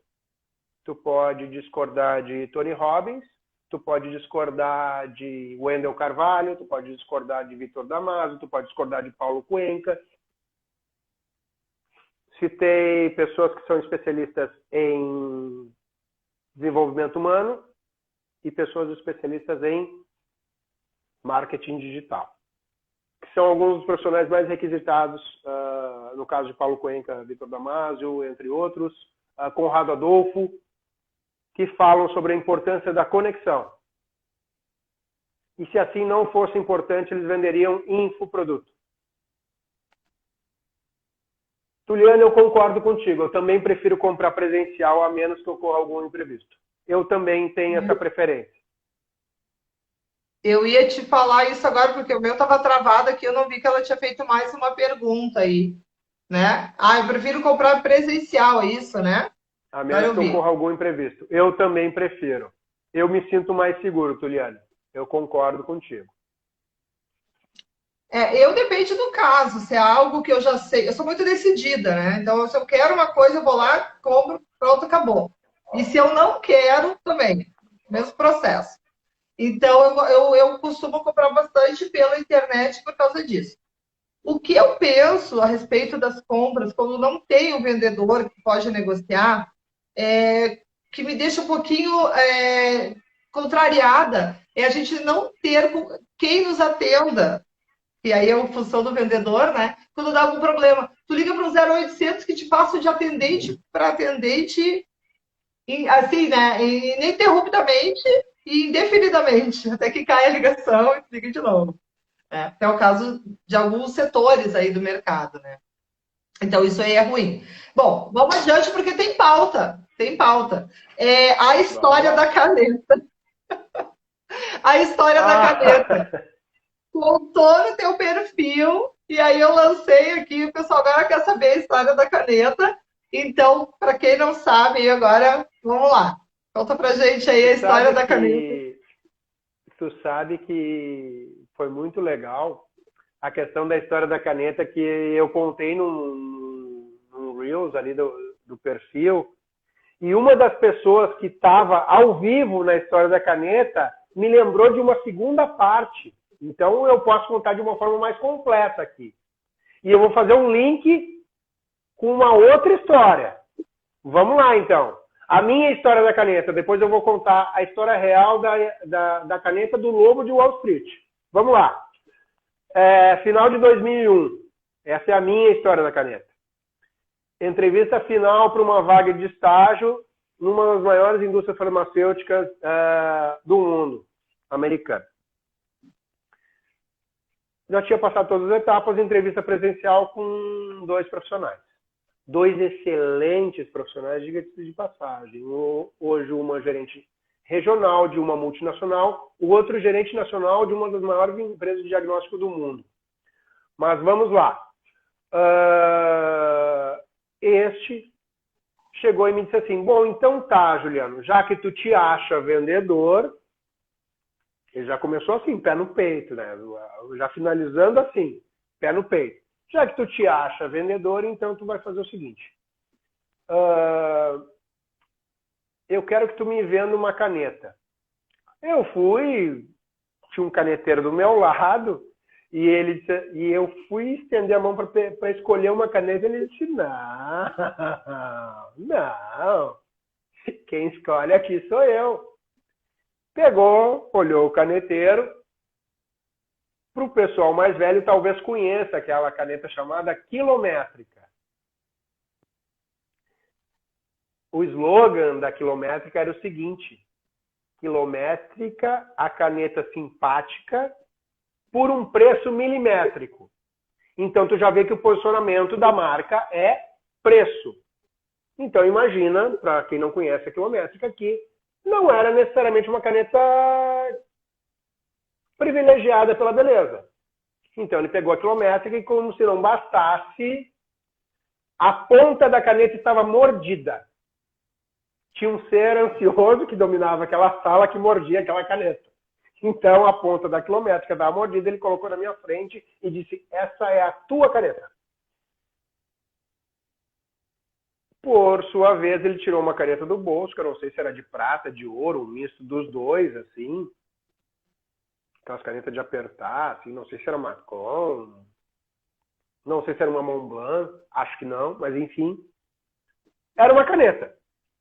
Tu pode discordar de Tony Robbins, tu pode discordar de Wendel Carvalho, tu pode discordar de Vitor Damasio, tu pode discordar de Paulo Cuenca. Citei pessoas que são especialistas em desenvolvimento humano e pessoas especialistas em marketing digital, que são alguns dos profissionais mais requisitados, no caso de Paulo Cuenca, Vitor Damasio, entre outros, Conrado Adolfo, que falam sobre a importância da conexão. E se assim não fosse importante, eles venderiam infoproduto. Tuliano, eu concordo contigo. Eu também prefiro comprar presencial, a menos que ocorra algum imprevisto. Eu também tenho essa preferência. Eu ia te falar isso agora, porque o meu estava travado aqui, eu não vi que ela tinha feito mais uma pergunta aí, né? Ah, eu prefiro comprar presencial, é isso, né? A menos que ocorra algum imprevisto. Eu também prefiro. Eu me sinto mais seguro, Tuliane. Eu concordo contigo. Eu depende do caso, se é algo que eu já sei. Eu sou muito decidida, né? Então, se eu quero uma coisa, eu vou lá, compro, pronto, acabou. E se eu não quero, também. Mesmo processo. Então, eu costumo comprar bastante pela internet por causa disso. O que eu penso a respeito das compras, quando não tem o vendedor que pode negociar, que me deixa um pouquinho contrariada, é a gente não ter quem nos atenda. E aí é a função do vendedor, né? Quando dá algum problema, tu liga para um 0800 que te passa de atendente para atendente, assim, né? Ininterruptamente e indefinidamente, até que cai a ligação e liga de novo. É o caso de alguns setores aí do mercado, né? Então, isso aí é ruim. Bom, vamos adiante porque tem pauta. Tem pauta. A história da caneta. A história da caneta. Contou no teu perfil, e aí eu lancei aqui, o pessoal agora quer saber a história da caneta. Então, para quem não sabe, agora, vamos lá. Conta pra gente aí a história da caneta. Tu sabe que foi muito legal a questão da história da caneta que eu contei no Reels ali do perfil, e uma das pessoas que estava ao vivo na história da caneta me lembrou de uma segunda parte. Então, eu posso contar de uma forma mais completa aqui. E eu vou fazer um link com uma outra história. Vamos lá, então. A minha história da caneta. Depois eu vou contar a história real da caneta do Lobo de Wall Street. Vamos lá. Final de 2001. Essa é a minha história da caneta. Entrevista final para uma vaga de estágio numa das maiores indústrias farmacêuticas do mundo, americana. Já tinha passado todas as etapas, entrevista presencial com 2 profissionais. 2 excelentes profissionais, diga-se de passagem. Hoje uma gerente regional de uma multinacional, o outro gerente nacional de uma das maiores empresas de diagnóstico do mundo. Mas vamos lá. Este chegou e me disse assim, bom, então tá, Juliano, já que tu te acha vendedor, ele já começou assim, pé no peito, né? Já finalizando assim, pé no peito. Já que tu te acha vendedor, então tu vai fazer o seguinte. Eu quero que tu me venda uma caneta. Eu fui tinha um caneteiro do meu lado e eu fui estender a mão para escolher uma caneta e ele disse, não, quem escolhe aqui sou eu. Pegou, olhou o caneteiro. Para o pessoal mais velho, talvez conheça aquela caneta chamada quilométrica. O slogan da quilométrica era o seguinte: quilométrica, a caneta simpática, por um preço milimétrico. Então, tu já vê que o posicionamento da marca é preço. Então, imagina, para quem não conhece a quilométrica, que não era necessariamente uma caneta privilegiada pela beleza. Então, ele pegou a quilométrica e, como se não bastasse, a ponta da caneta estava mordida. Tinha um ser ansioso que dominava aquela sala que mordia aquela caneta. Então, a ponta da quilométrica estava mordida, ele colocou na minha frente e disse, essa é a tua caneta. Por sua vez, ele tirou uma caneta do bolso, que eu não sei se era de prata, de ouro, um misto dos dois, assim. Aquelas canetas de apertar, assim, não sei se era Macron, não sei se era uma Montblanc, acho que não, mas enfim. Era uma caneta.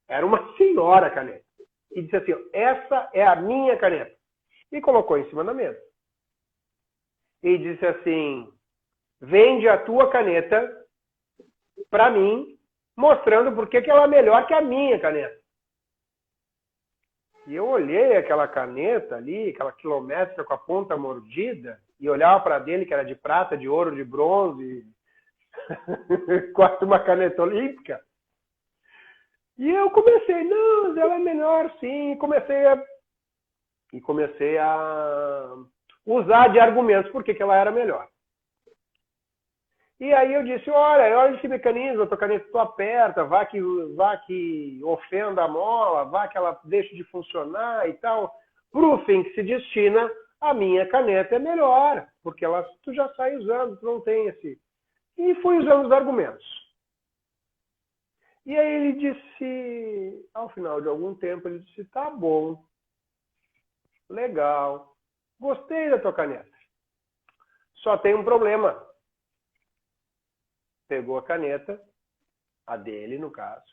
Era uma senhora caneta. E disse assim, essa é a minha caneta. E colocou em cima da mesa. E disse assim, vende a tua caneta para mim, mostrando por que ela é melhor que a minha caneta. E eu olhei aquela caneta ali, aquela quilométrica com a ponta mordida, e olhava para dele, que era de prata, de ouro, de bronze, quase uma caneta olímpica. E eu comecei, não, ela é melhor sim, e comecei a usar de argumentos por que ela era melhor. E aí eu disse, olha esse mecanismo, a tua caneta tu aperta, vá que ofenda a mola, vá que ela deixe de funcionar e tal. Pro fim que se destina, a minha caneta é melhor, porque tu já sai usando, tu não tem esse... E fui usando os argumentos. E aí ele disse, ao final de algum tempo, ele disse, tá bom, legal, gostei da tua caneta. Só tem um problema. Pegou a caneta, a dele no caso.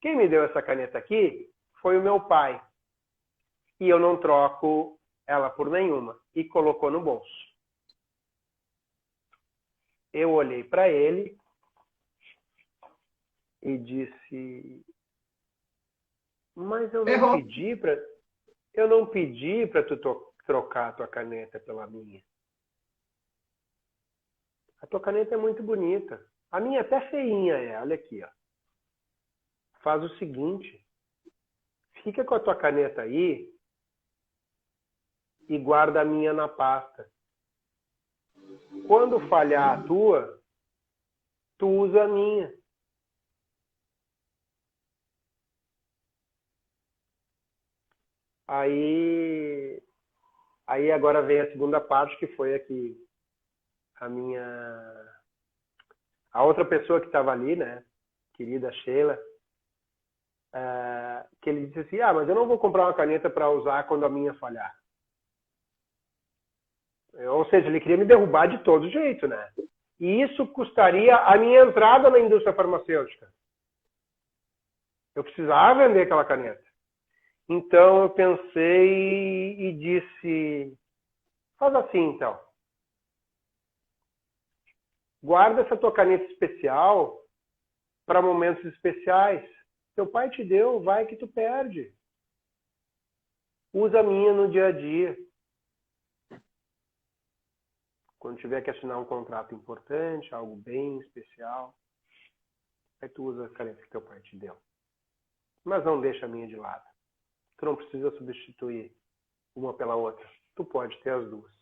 Quem me deu essa caneta aqui foi o meu pai. E eu não troco ela por nenhuma. E colocou no bolso. Eu olhei para ele e disse, mas eu não pedi para tu trocar a tua caneta pela minha. A tua caneta é muito bonita. A minha até feinha é, olha aqui, ó. Faz o seguinte, fica com a tua caneta aí e guarda a minha na pasta. Quando falhar a tua, tu usa a minha. Aí agora vem a segunda parte, que foi aqui a outra pessoa que estava ali, né, querida Sheila, que ele disse assim, mas eu não vou comprar uma caneta para usar quando a minha falhar. Ou seja, ele queria me derrubar de todo jeito, né? E isso custaria a minha entrada na indústria farmacêutica. Eu precisava vender aquela caneta. Então eu pensei e disse, faz assim então. Guarda essa tua caneta especial para momentos especiais. Teu pai te deu, vai que tu perde. Usa a minha no dia a dia. Quando tiver que assinar um contrato importante, algo bem especial, aí tu usa a caneta que teu pai te deu. Mas não deixa a minha de lado. Tu não precisa substituir uma pela outra. Tu pode ter as duas.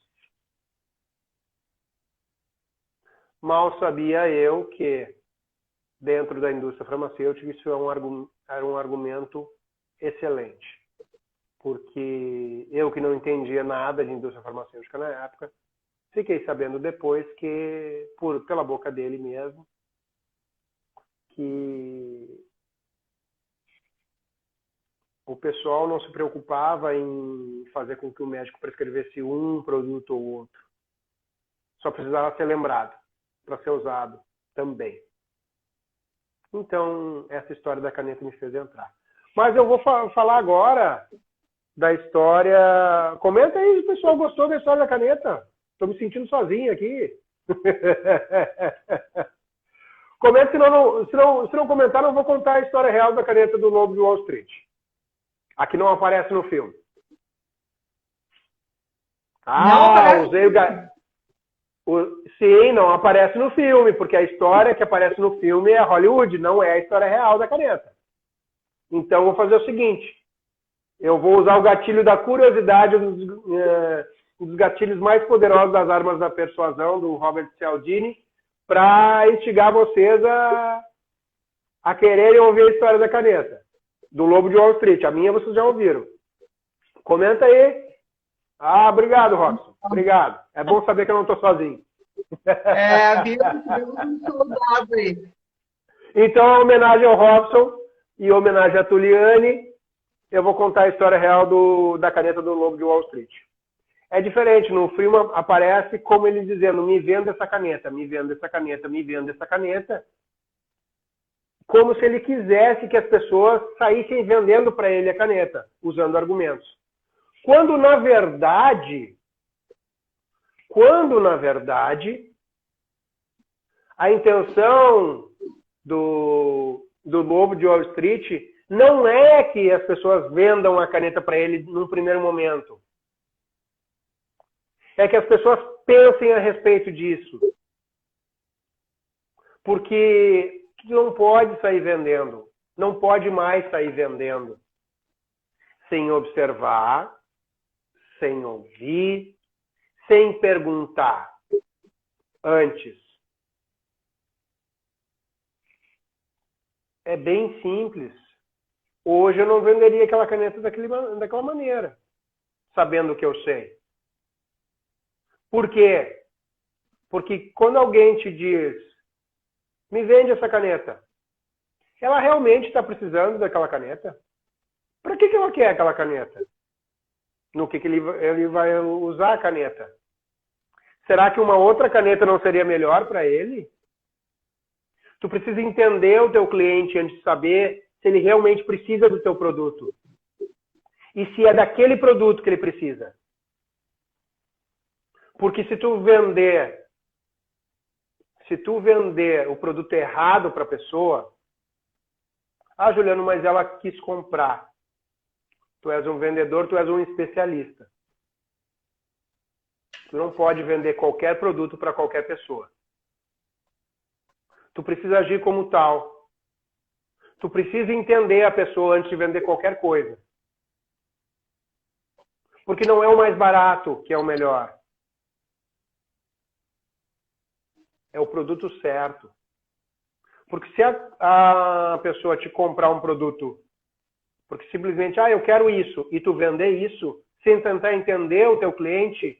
Mal sabia eu que, dentro da indústria farmacêutica, isso era um argumento excelente. Porque eu, que não entendia nada de indústria farmacêutica na época, fiquei sabendo depois que, pela boca dele mesmo, que o pessoal não se preocupava em fazer com que o médico prescrevesse um produto ou outro. Só precisava ser lembrado para ser usado também. Então, essa história da caneta me fez entrar. Mas eu vou falar agora da história... Comenta aí se o pessoal gostou da história da caneta. Estou me sentindo sozinho aqui. Comenta, se não comentar, não vou contar a história real da caneta do Lobo de Wall Street. A que não aparece no filme. Usei Sim, não aparece no filme, porque a história que aparece no filme é Hollywood, não é a história real da caneta. Então, vou fazer o seguinte. Eu vou usar o gatilho da curiosidade, um dos gatilhos mais poderosos das armas da persuasão, do Robert Cialdini, para instigar vocês a quererem ouvir a história da caneta. Do Lobo de Wall Street. A minha vocês já ouviram. Comenta aí. Obrigado, Robson. Obrigado. É bom saber que eu não estou sozinho. Viu? Um soldado aí. Então, em homenagem ao Robson e em homenagem a Tuliane, eu vou contar a história real da caneta do Lobo de Wall Street. É diferente. No filme aparece como ele dizendo, me venda essa caneta, me venda essa caneta, me venda essa caneta. Como se ele quisesse que as pessoas saíssem vendendo para ele a caneta, usando argumentos. Quando, na verdade, a intenção do Lobo de Wall Street não é que as pessoas vendam a caneta para ele num primeiro momento. É que as pessoas pensem a respeito disso. Porque não pode sair vendendo. Não pode mais sair vendendo. Sem observar, sem ouvir, sem perguntar antes. É bem simples. Hoje eu não venderia aquela caneta daquela maneira, sabendo o que eu sei. Por quê? Porque quando alguém te diz, me vende essa caneta, ela realmente está precisando daquela caneta? Para que ela quer aquela caneta? No que ele vai usar a caneta? Será que uma outra caneta não seria melhor para ele? Tu precisa entender o teu cliente antes de saber se ele realmente precisa do teu produto. E se é daquele produto que ele precisa. Porque se tu vender o produto errado para a pessoa, Juliano, mas ela quis comprar. Tu és um vendedor, tu és um especialista. Tu não pode vender qualquer produto para qualquer pessoa. Tu precisa agir como tal. Tu precisa entender a pessoa antes de vender qualquer coisa. Porque não é o mais barato que é o melhor. É o produto certo. Porque se a pessoa te comprar um produto, porque simplesmente, eu quero isso, e tu vender isso, sem tentar entender o teu cliente,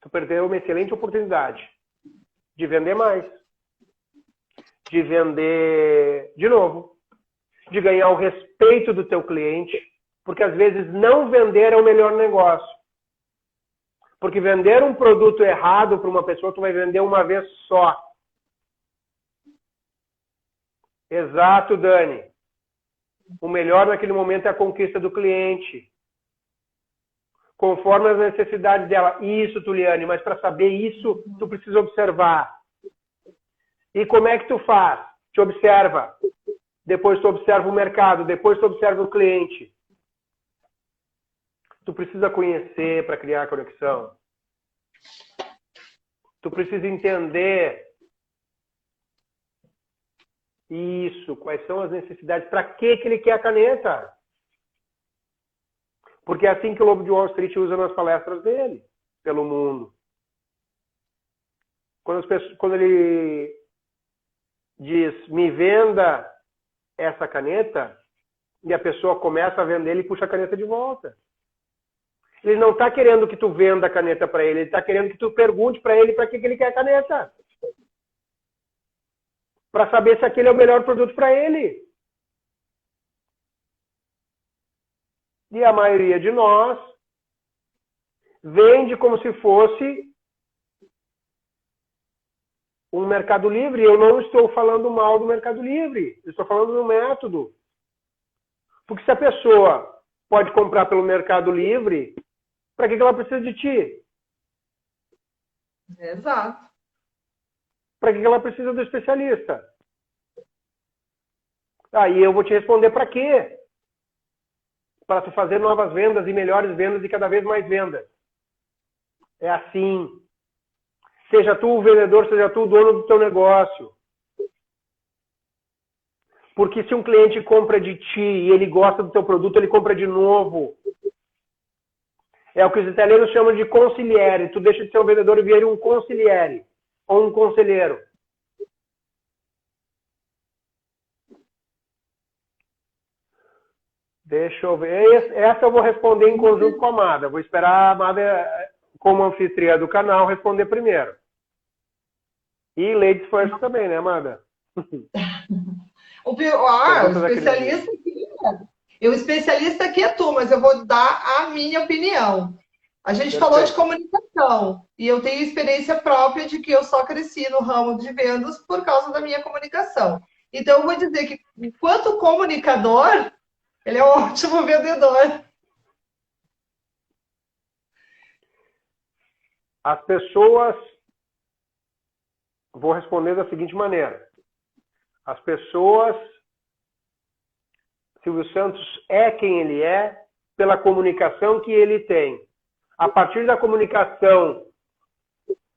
tu perdeu uma excelente oportunidade de vender mais. De vender de novo. De ganhar o respeito do teu cliente, porque às vezes não vender é o melhor negócio. Porque vender um produto errado para uma pessoa, tu vai vender uma vez só. Exato, Dani. O melhor naquele momento é a conquista do cliente. Conforme as necessidades dela. Isso, Tuliane, mas para saber isso, tu precisa observar. E como é que tu faz? Te observa. Depois tu observa o mercado. Depois tu observa o cliente. Tu precisa conhecer para criar conexão. Tu precisa entender isso, quais são as necessidades, para que ele quer a caneta. Porque é assim que o Lobo de Wall Street usa nas palestras dele, pelo mundo. Quando ele diz, me venda essa caneta, e a pessoa começa a vender, ele puxa a caneta de volta. Ele não está querendo que tu venda a caneta para ele está querendo que tu pergunte para ele para que ele quer a caneta. Para saber se aquele é o melhor produto para ele. E a maioria de nós vende como se fosse um Mercado Livre. Eu não estou falando mal do Mercado Livre. Eu estou falando do método. Porque se a pessoa pode comprar pelo Mercado Livre, para que ela precisa de ti? Exato. Para que ela precisa do especialista? Aí eu vou te responder para quê? Para tu fazer novas vendas e melhores vendas e cada vez mais vendas. É assim. Seja tu o vendedor, seja tu o dono do teu negócio. Porque se um cliente compra de ti e ele gosta do teu produto, ele compra de novo. É o que os italianos chamam de consigliere. Tu deixa de ser um vendedor e vira um consigliere. Ou um conselheiro. Deixa eu ver. Essa eu vou responder em conjunto com a Amada. Vou esperar a Amada, como anfitriã do canal, responder primeiro. E ladies first também, né, Amada? O especialista o especialista aqui é tu, mas eu vou dar a minha opinião. A gente falou de comunicação e eu tenho experiência própria de que eu só cresci no ramo de vendas por causa da minha comunicação. Então eu vou dizer que, enquanto comunicador, ele é um ótimo vendedor. As pessoas... Vou responder da seguinte maneira. As pessoas... Silvio Santos é quem ele é pela comunicação que ele tem. A partir da comunicação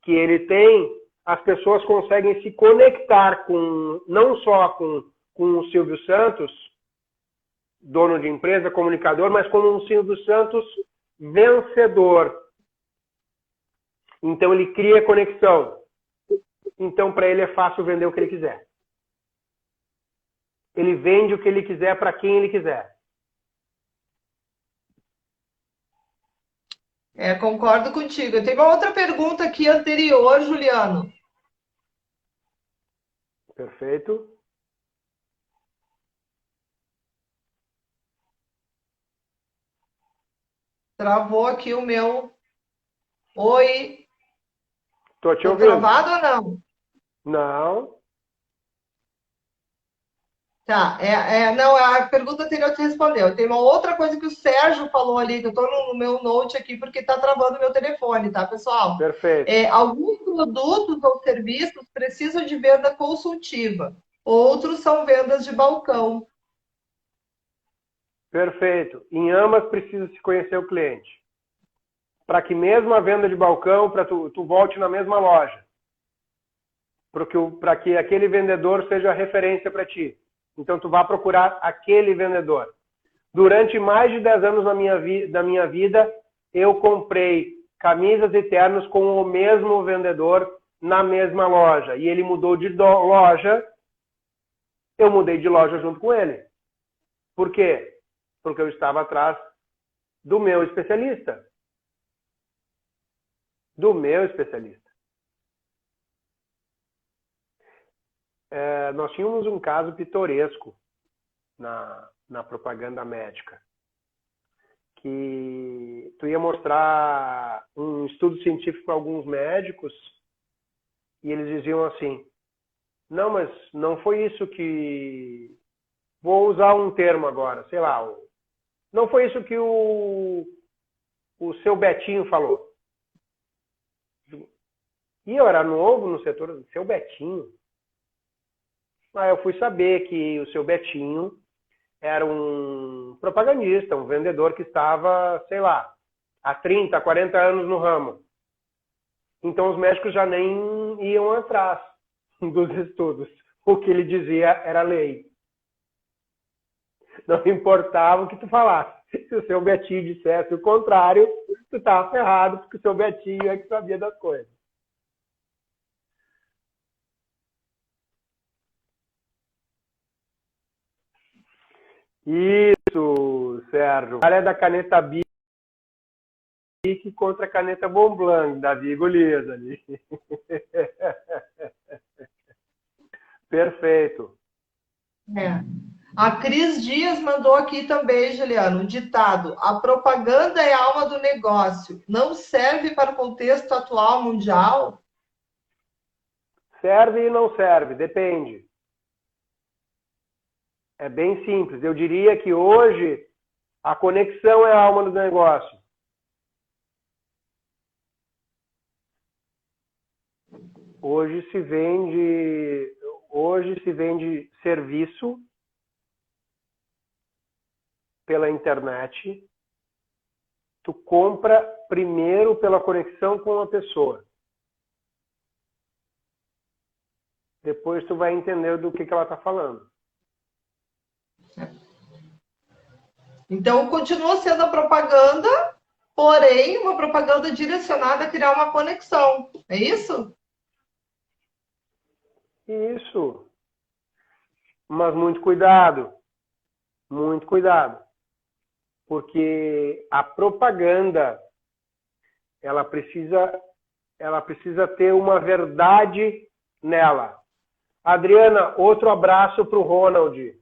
que ele tem, as pessoas conseguem se conectar com, não só com o Silvio Santos, dono de empresa, comunicador, mas com um Silvio Santos vencedor. Então ele cria conexão. Então para ele é fácil vender o que ele quiser. Ele vende o que ele quiser para quem ele quiser. Concordo contigo. Eu tenho uma outra pergunta aqui anterior, Juliano. Perfeito. Travou aqui o meu... Oi. Estou te Tô ouvindo. travado ou não? Não. Tá, não, a pergunta anterior te respondeu. Tem uma outra coisa que o Sérgio falou ali, que eu estou no meu note aqui, porque está travando o meu telefone, tá, pessoal? Perfeito. Alguns produtos ou serviços precisam de venda consultiva, outros são vendas de balcão. Perfeito. Em ambas precisa se conhecer o cliente. Para que mesmo a venda de balcão, para tu volte na mesma loja. Para que aquele vendedor seja referência para ti. Então, tu vai procurar aquele vendedor. Durante mais de 10 anos da minha vida, eu comprei camisas e ternos com o mesmo vendedor na mesma loja. E ele mudou de loja, eu mudei de loja junto com ele. Por quê? Porque eu estava atrás do meu especialista. Do meu especialista. Nós tínhamos um caso pitoresco na propaganda médica, que tu ia mostrar um estudo científico para alguns médicos e eles diziam assim, não, mas não foi isso que... Vou usar um termo agora, sei lá, não foi isso que o seu Betinho falou. E eu era novo no setor, seu Betinho. Aí eu fui saber que o seu Betinho era um propagandista, um vendedor que estava, sei lá, há 30, 40 anos no ramo. Então os médicos já nem iam atrás dos estudos. O que ele dizia era lei. Não importava o que tu falasse. Se o seu Betinho dissesse o contrário, tu estava ferrado, porque o seu Betinho é que sabia das coisas. Isso, Sérgio. A área da caneta Bic contra a caneta Montblanc, Davi e Golias ali. Perfeito. A Cris Dias mandou aqui também, Juliano, um ditado: a propaganda é a alma do negócio. Não serve para o contexto atual mundial? Serve e não serve, depende. É bem simples. Eu diria que hoje a conexão é a alma do negócio. Hoje se vende serviço pela internet. Tu compra primeiro pela conexão com a pessoa. Depois tu vai entender do que ela está falando. Então, continua sendo a propaganda, porém, uma propaganda direcionada a criar uma conexão. É isso? Isso. Mas muito cuidado. Muito cuidado. Porque a propaganda, ela precisa ter uma verdade nela. Adriana, outro abraço para o Ronald.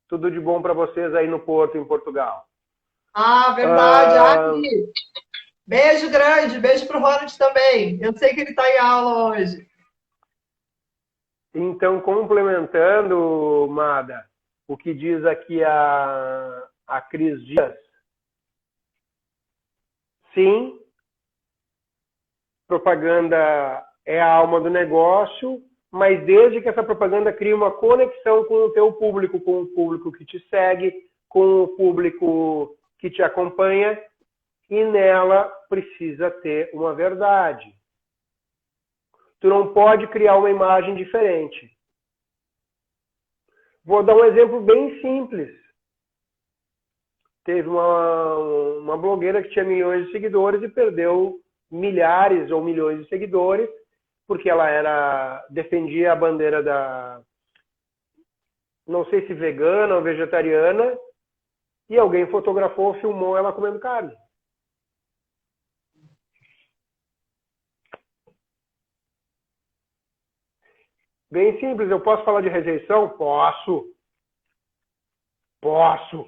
Tudo de bom para vocês aí no Porto, em Portugal. Ah, verdade. Aqui. Beijo grande, beijo para o Ronald também. Eu sei que ele está em aula hoje. Então, complementando, Mada, o que diz aqui a Cris Dias, sim, propaganda é a alma do negócio, mas desde que essa propaganda crie uma conexão com o teu público, com o público que te segue, com o público que te acompanha, e nela precisa ter uma verdade. Tu não pode criar uma imagem diferente. Vou dar um exemplo bem simples. Teve uma blogueira que tinha milhões de seguidores e perdeu milhares ou milhões de seguidores porque ela defendia a bandeira da, não sei se vegana ou vegetariana, e alguém fotografou, filmou ela comendo carne. Bem simples, eu posso falar de rejeição? Posso.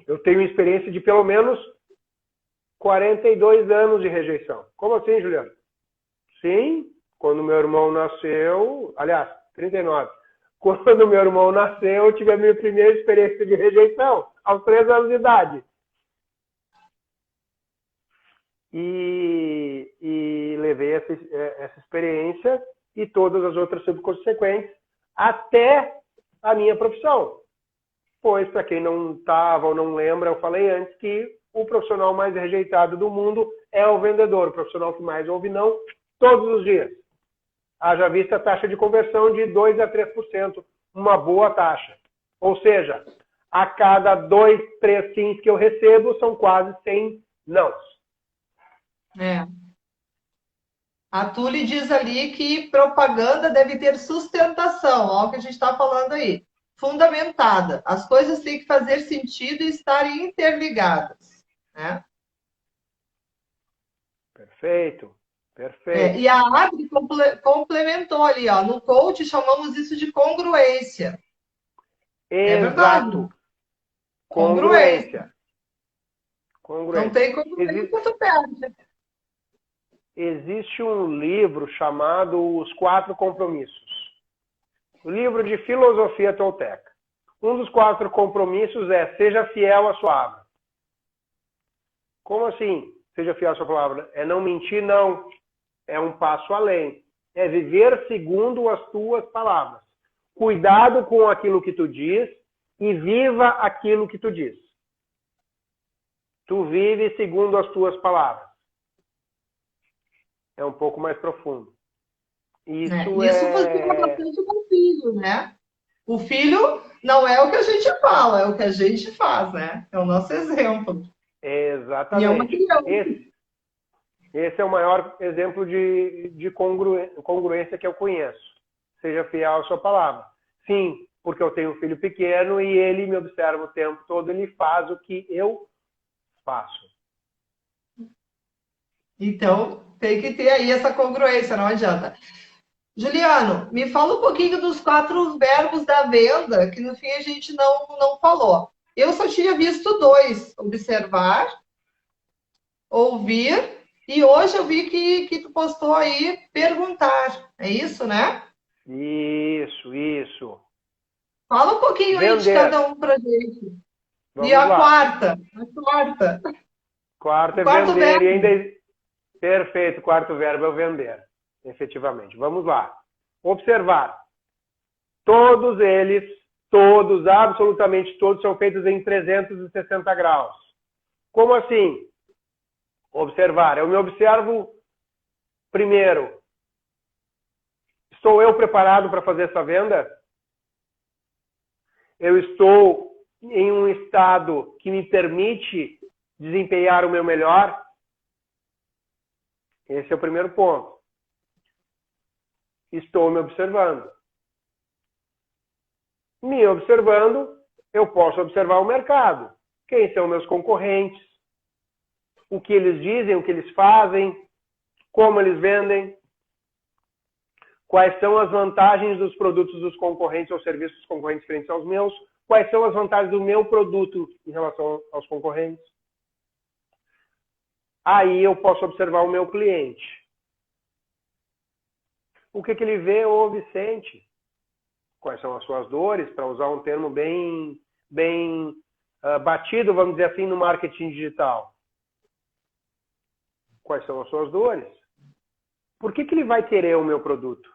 Eu tenho experiência de pelo menos 42 anos de rejeição. Como assim, Juliano? Sim, quando meu irmão nasceu, aliás, 39. Quando meu irmão nasceu, eu tive a minha primeira experiência de rejeição, aos 3 anos de idade. E levei essa experiência e todas as outras subconsequentes até a minha profissão. Pois, para quem não estava ou não lembra, eu falei antes que o profissional mais rejeitado do mundo é o vendedor, o profissional que mais ouve não todos os dias. Haja vista a taxa de conversão de 2 a 3%, uma boa taxa. Ou seja, a cada 2, 3 sims que eu recebo, são quase 100 nãos. É. A Tuli diz ali que propaganda deve ter sustentação, ó, o que a gente está falando aí. Fundamentada. As coisas têm que fazer sentido e estarem interligadas. Né? Perfeito. Perfeito. E a Adri complementou ali, ó, no coach chamamos isso de congruência. Exato. É verdade. Congruência. Não tem congruência quanto perde. Existe um livro chamado Os 4 Compromissos. O livro de filosofia tolteca. Um dos 4 compromissos é: seja fiel à sua palavra. Como assim? Seja fiel à sua palavra. É não mentir, não. É um passo além. É viver segundo as tuas palavras. Cuidado com aquilo que tu diz e viva aquilo que tu diz. Tu vive segundo as tuas palavras. É um pouco mais profundo. Isso funciona bastante com o filho, né? O filho não é o que a gente fala, é o que a gente faz, né? É o nosso exemplo. Exatamente. Esse é o maior exemplo de congruência que eu conheço. Seja fiel à sua palavra. Sim, porque eu tenho um filho pequeno e ele me observa o tempo todo, ele faz o que eu faço. Então, tem que ter aí essa congruência, não adianta. Juliano, me fala um pouquinho dos 4 verbos da venda, que no fim a gente não falou. Eu só tinha visto 2: observar, ouvir, e hoje eu vi que tu postou aí perguntar. É isso, né? Isso. Fala um pouquinho aí de Vender. cada um pra gente. E Vamos a lá. quarta? A quarta. Quarto O é quarto vender e verbo. ainda. Perfeito, quarto verbo é o vender. Efetivamente. Vamos lá. Observar. Todos eles, todos, absolutamente todos, são feitos em 360 graus. Como assim? Observar. Eu me observo primeiro. Estou eu preparado para fazer essa venda? Eu estou em um estado que me permite desempenhar o meu melhor? Esse é o primeiro ponto. Estou me observando. Me observando, eu posso observar o mercado. Quem são meus concorrentes? O que eles dizem, o que eles fazem, como eles vendem, quais são as vantagens dos produtos dos concorrentes ou serviços dos concorrentes frente aos meus, quais são as vantagens do meu produto em relação aos concorrentes. Aí eu posso observar o meu cliente. O que ele vê, ouve, sente. Quais são as suas dores, para usar um termo bem batido, vamos dizer assim, no marketing digital. Quais são as suas dores? Por que ele vai querer o meu produto?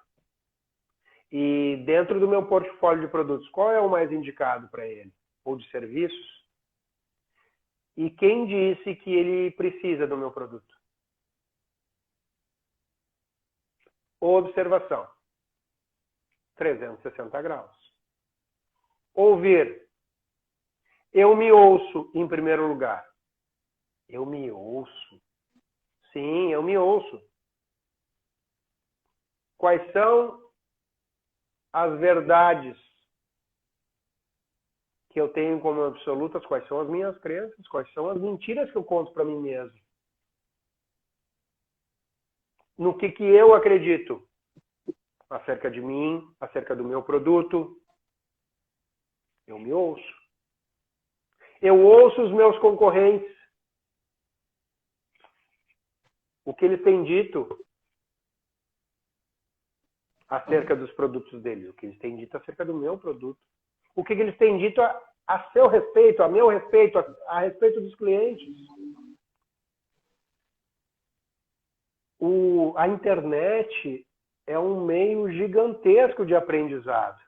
E dentro do meu portfólio de produtos, qual é o mais indicado para ele? Ou de serviços? E quem disse que ele precisa do meu produto? Observação. 360 graus. Ouvir. Eu me ouço em primeiro lugar. Eu me ouço. Sim, eu me ouço. Quais são as verdades que eu tenho como absolutas? Quais são as minhas crenças? Quais são as mentiras que eu conto para mim mesmo? No que eu acredito acerca de mim, acerca do meu produto? Eu me ouço. Eu ouço os meus concorrentes. O que eles têm dito acerca dos produtos deles, o que eles têm dito acerca do meu produto, o que eles têm dito a seu respeito, a meu respeito, a respeito dos clientes. A internet é um meio gigantesco de aprendizado.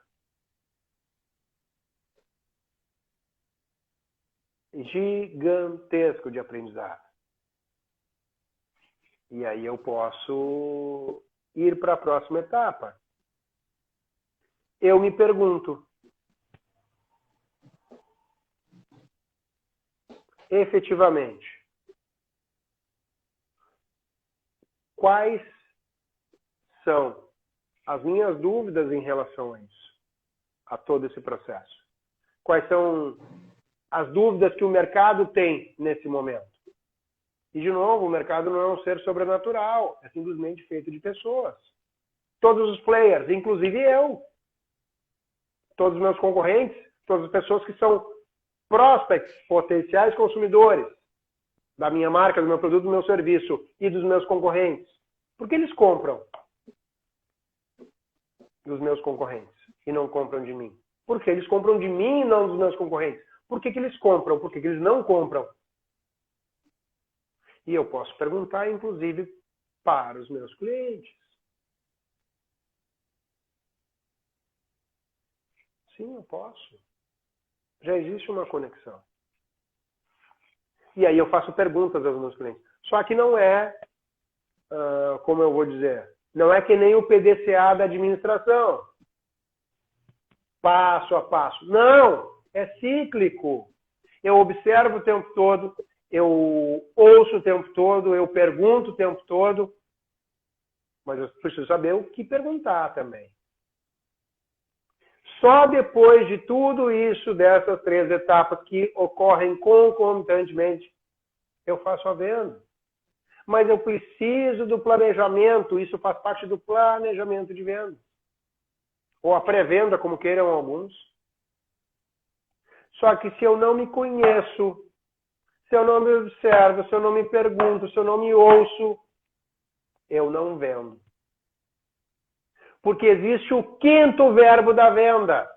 Gigantesco de aprendizado. E aí eu posso ir para a próxima etapa. Eu me pergunto, efetivamente, quais são as minhas dúvidas em relação a isso, a todo esse processo? Quais são as dúvidas que o mercado tem nesse momento? E, de novo, o mercado não é um ser sobrenatural, é simplesmente feito de pessoas. Todos os players, inclusive eu, todos os meus concorrentes, todas as pessoas que são prospects, potenciais consumidores da minha marca, do meu produto, do meu serviço e dos meus concorrentes. Por que eles compram dos meus concorrentes e não compram de mim? Porque eles compram de mim e não dos meus concorrentes. Por que eles compram? Por que eles não compram? E eu posso perguntar, inclusive, para os meus clientes. Sim, eu posso. Já existe uma conexão. E aí eu faço perguntas aos meus clientes. Só que não é, como eu vou dizer, não é que nem o PDCA da administração. Passo a passo. Não! É cíclico. Eu observo o tempo todo, eu ouço o tempo todo, eu pergunto o tempo todo, mas eu preciso saber o que perguntar também. Só depois de tudo isso, dessas 3 etapas que ocorrem concomitantemente, eu faço a venda. Mas eu preciso do planejamento, isso faz parte do planejamento de venda. Ou a pré-venda, como queiram alguns. Só que se eu não me conheço, se eu não me observo, se eu não me pergunto, se eu não me ouço, eu não vendo. Porque existe o quinto verbo da venda,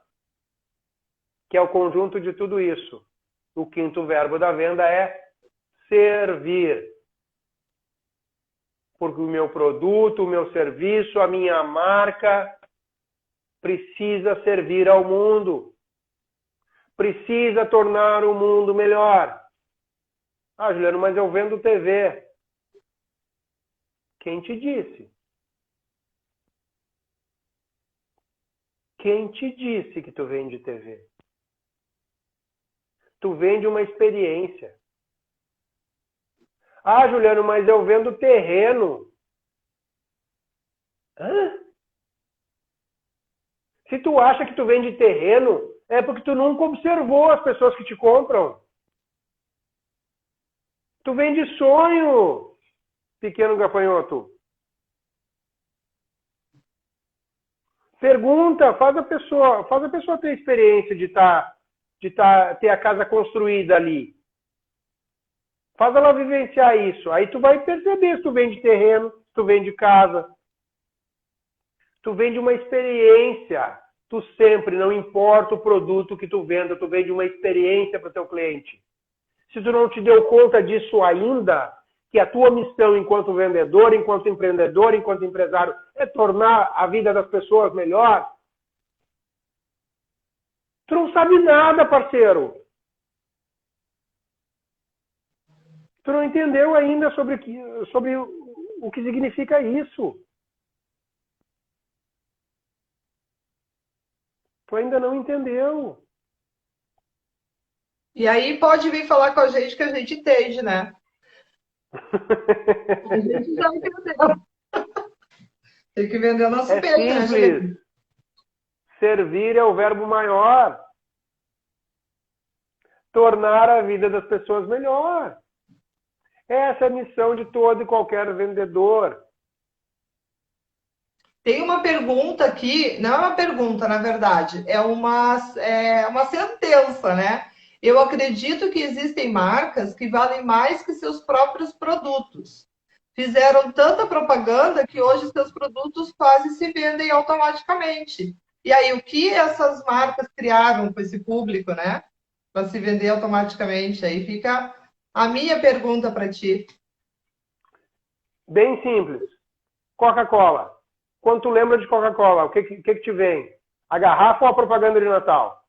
que é o conjunto de tudo isso. O quinto verbo da venda é servir. Porque o meu produto, o meu serviço, a minha marca precisa servir ao mundo. Precisa tornar o mundo melhor. Ah, Juliano, mas eu vendo TV. Quem te disse? Quem te disse que tu vende TV? Tu vende uma experiência. Ah, Juliano, mas eu vendo terreno. Hã? Se tu acha que tu vende terreno, é porque tu nunca observou as pessoas que te compram. Tu vende sonho, pequeno gafanhoto. Pergunta, faz a pessoa ter a experiência de ter a casa construída ali. Faz ela vivenciar isso. Aí tu vai perceber se tu vende terreno, se tu vende casa. Tu vende uma experiência. Tu sempre, não importa o produto que tu venda, tu vende uma experiência para o teu cliente. Se tu não te deu conta disso ainda, que a tua missão enquanto vendedor, enquanto empreendedor, enquanto empresário, é tornar a vida das pessoas melhor, tu não sabe nada, parceiro. Tu não entendeu ainda sobre o que significa isso. Tu ainda não entendeu. E aí pode vir falar com a gente que a gente entende, né? A gente já entendeu. Tem que vender o nosso É peixe, né, Juliano? simples. Servir é o verbo maior. Tornar a vida das pessoas melhor. Essa é a missão de todo e qualquer vendedor. Tem uma pergunta aqui, não é uma pergunta, na verdade, é uma sentença, né? Eu acredito que existem marcas que valem mais que seus próprios produtos. Fizeram tanta propaganda que hoje seus produtos quase se vendem automaticamente. E aí, o que essas marcas criaram com esse público, né? Para se vender automaticamente. Aí fica a minha pergunta para ti. Bem simples. Coca-Cola. Quando tu lembra de Coca-Cola, o que te vem? A garrafa ou a propaganda de Natal?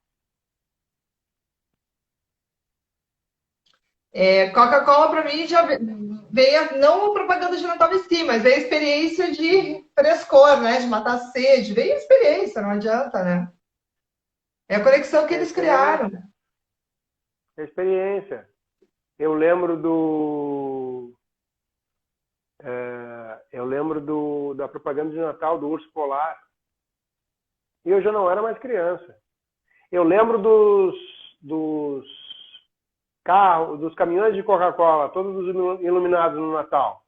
Coca-Cola, para mim, já veio não a propaganda de Natal em si, mas veio a experiência de frescor, né? De matar a sede. Veio a experiência, não adianta, né? É a conexão que eles criaram. Experiência. Eu lembro da propaganda de Natal do Urso Polar. E eu já não era mais criança. Eu lembro dos carros, dos caminhões de Coca-Cola, todos iluminados no Natal.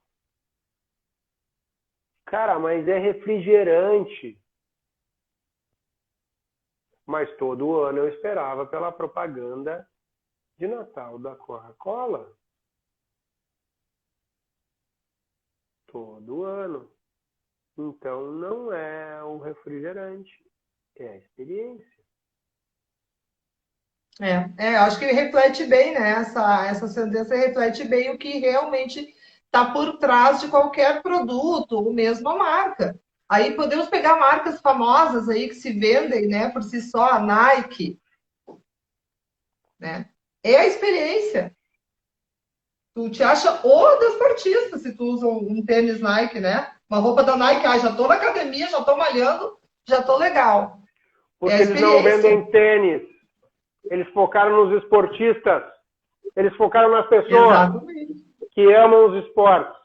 Cara, mas é refrigerante. Mas todo ano eu esperava pela propaganda de Natal da Coca-Cola. Todo ano. Então não é o refrigerante, é a experiência. Acho que reflete bem, né? Essa sentença reflete bem o que realmente está por trás de qualquer produto, ou mesmo a marca. Aí podemos pegar marcas famosas aí que se vendem, né, por si só, a Nike, né? É a experiência. Tu te acha o desportista se tu usa um tênis Nike, né? Uma roupa da Nike, já tô na academia, já tô malhando, já tô legal. Porque eles não vendem tênis. Eles focaram nos esportistas. Eles focaram nas pessoas que amam os esportes.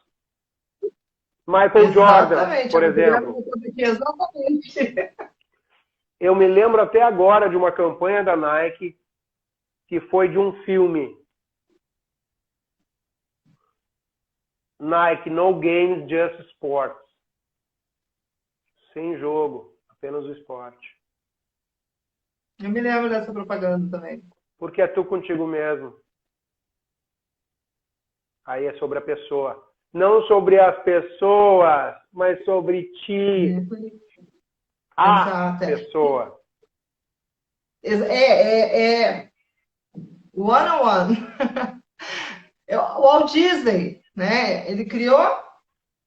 Michael Jordan, por exemplo. Exatamente. Eu me lembro até agora de uma campanha da Nike que foi de um filme. Nike, no games, just sports. Sem jogo, apenas o esporte. Eu me lembro dessa propaganda também. Porque é tu contigo mesmo. Aí é sobre a pessoa. Não sobre as pessoas, mas sobre ti. A Exato. pessoa. É one-on-one. O Walt Disney, né? Ele criou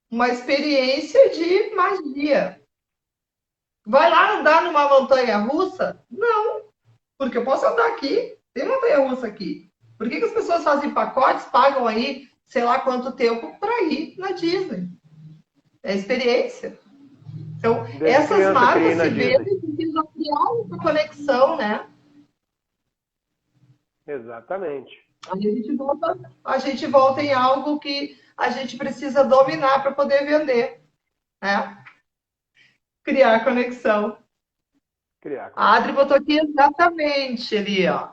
uma experiência de magia. Vai lá andar numa montanha russa? Não, porque eu posso andar aqui. Tem montanha russa aqui. Por que as pessoas fazem pacotes, pagam aí, sei lá quanto tempo, para ir na Disney? É experiência. Então, Desde essas criança marcas criei na se Disney. vendem porque já criaram uma conexão, né? Exatamente. A gente volta em algo que a gente precisa dominar para poder vender, né? Criar conexão. Criar A conexão. Adri botou aqui exatamente ali, ó.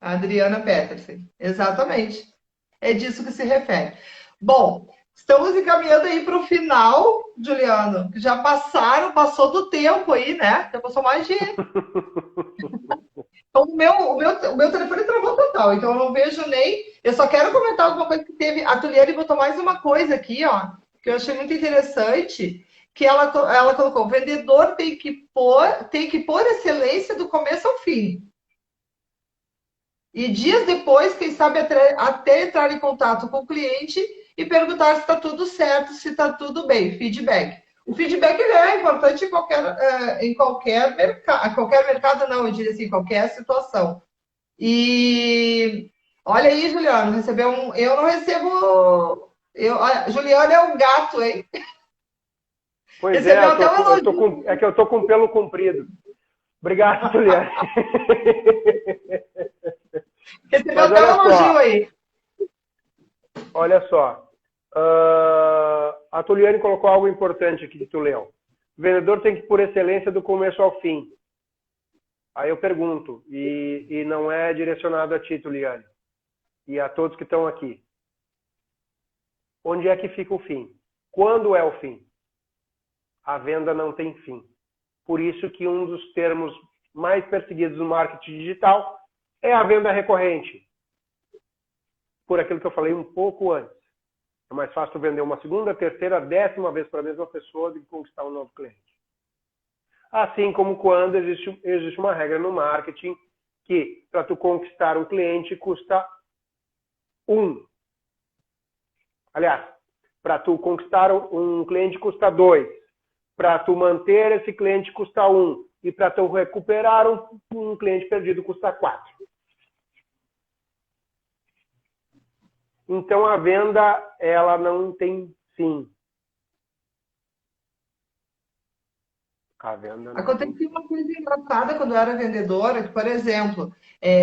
A Adriana Petersen. Exatamente. É disso que se refere. Bom, estamos encaminhando aí para o final, Juliano. Já passou do tempo aí, né? Já passou mais de. Então, o meu telefone travou total, então eu não vejo nem. Eu só quero comentar alguma coisa que teve. A Tuliane botou mais uma coisa aqui, ó, que eu achei muito interessante, que ela colocou: o vendedor tem que pôr excelência do começo ao fim. E dias depois, quem sabe até entrar em contato com o cliente e perguntar se está tudo certo, se está tudo bem. Feedback. O feedback ele é importante qualquer mercado, não, eu diria assim, qualquer situação. E olha aí, Juliano, recebeu um. Eu não recebo. Juliano é um gato, hein? Pois é, Recebeu até um elogio. é que eu tô com pelo comprido. Obrigado, Juliana. Recebeu Mas até um olha elogio só, aí. olha só. A Tuliane colocou algo importante aqui que tu leu. O vendedor tem que ir por excelência do começo ao fim. Aí eu pergunto, e não é direcionado a ti, Tuliane, e a todos que estão aqui. Onde é que fica o fim? Quando é o fim? A venda não tem fim. Por isso que um dos termos mais perseguidos no marketing digital é a venda recorrente. Por aquilo que eu falei um pouco antes. É mais fácil vender uma segunda, terceira, 10ª vez para a mesma pessoa do que conquistar um novo cliente. Assim como quando existe uma regra no marketing que para tu conquistar um cliente custa 1. Aliás, para tu conquistar um cliente custa 2. Para tu manter esse cliente custa 1. E para tu recuperar um cliente perdido custa 4. Então a venda, ela não tem fim. A venda não tem Acontecia fim. uma coisa engraçada quando eu era vendedora, que, por exemplo,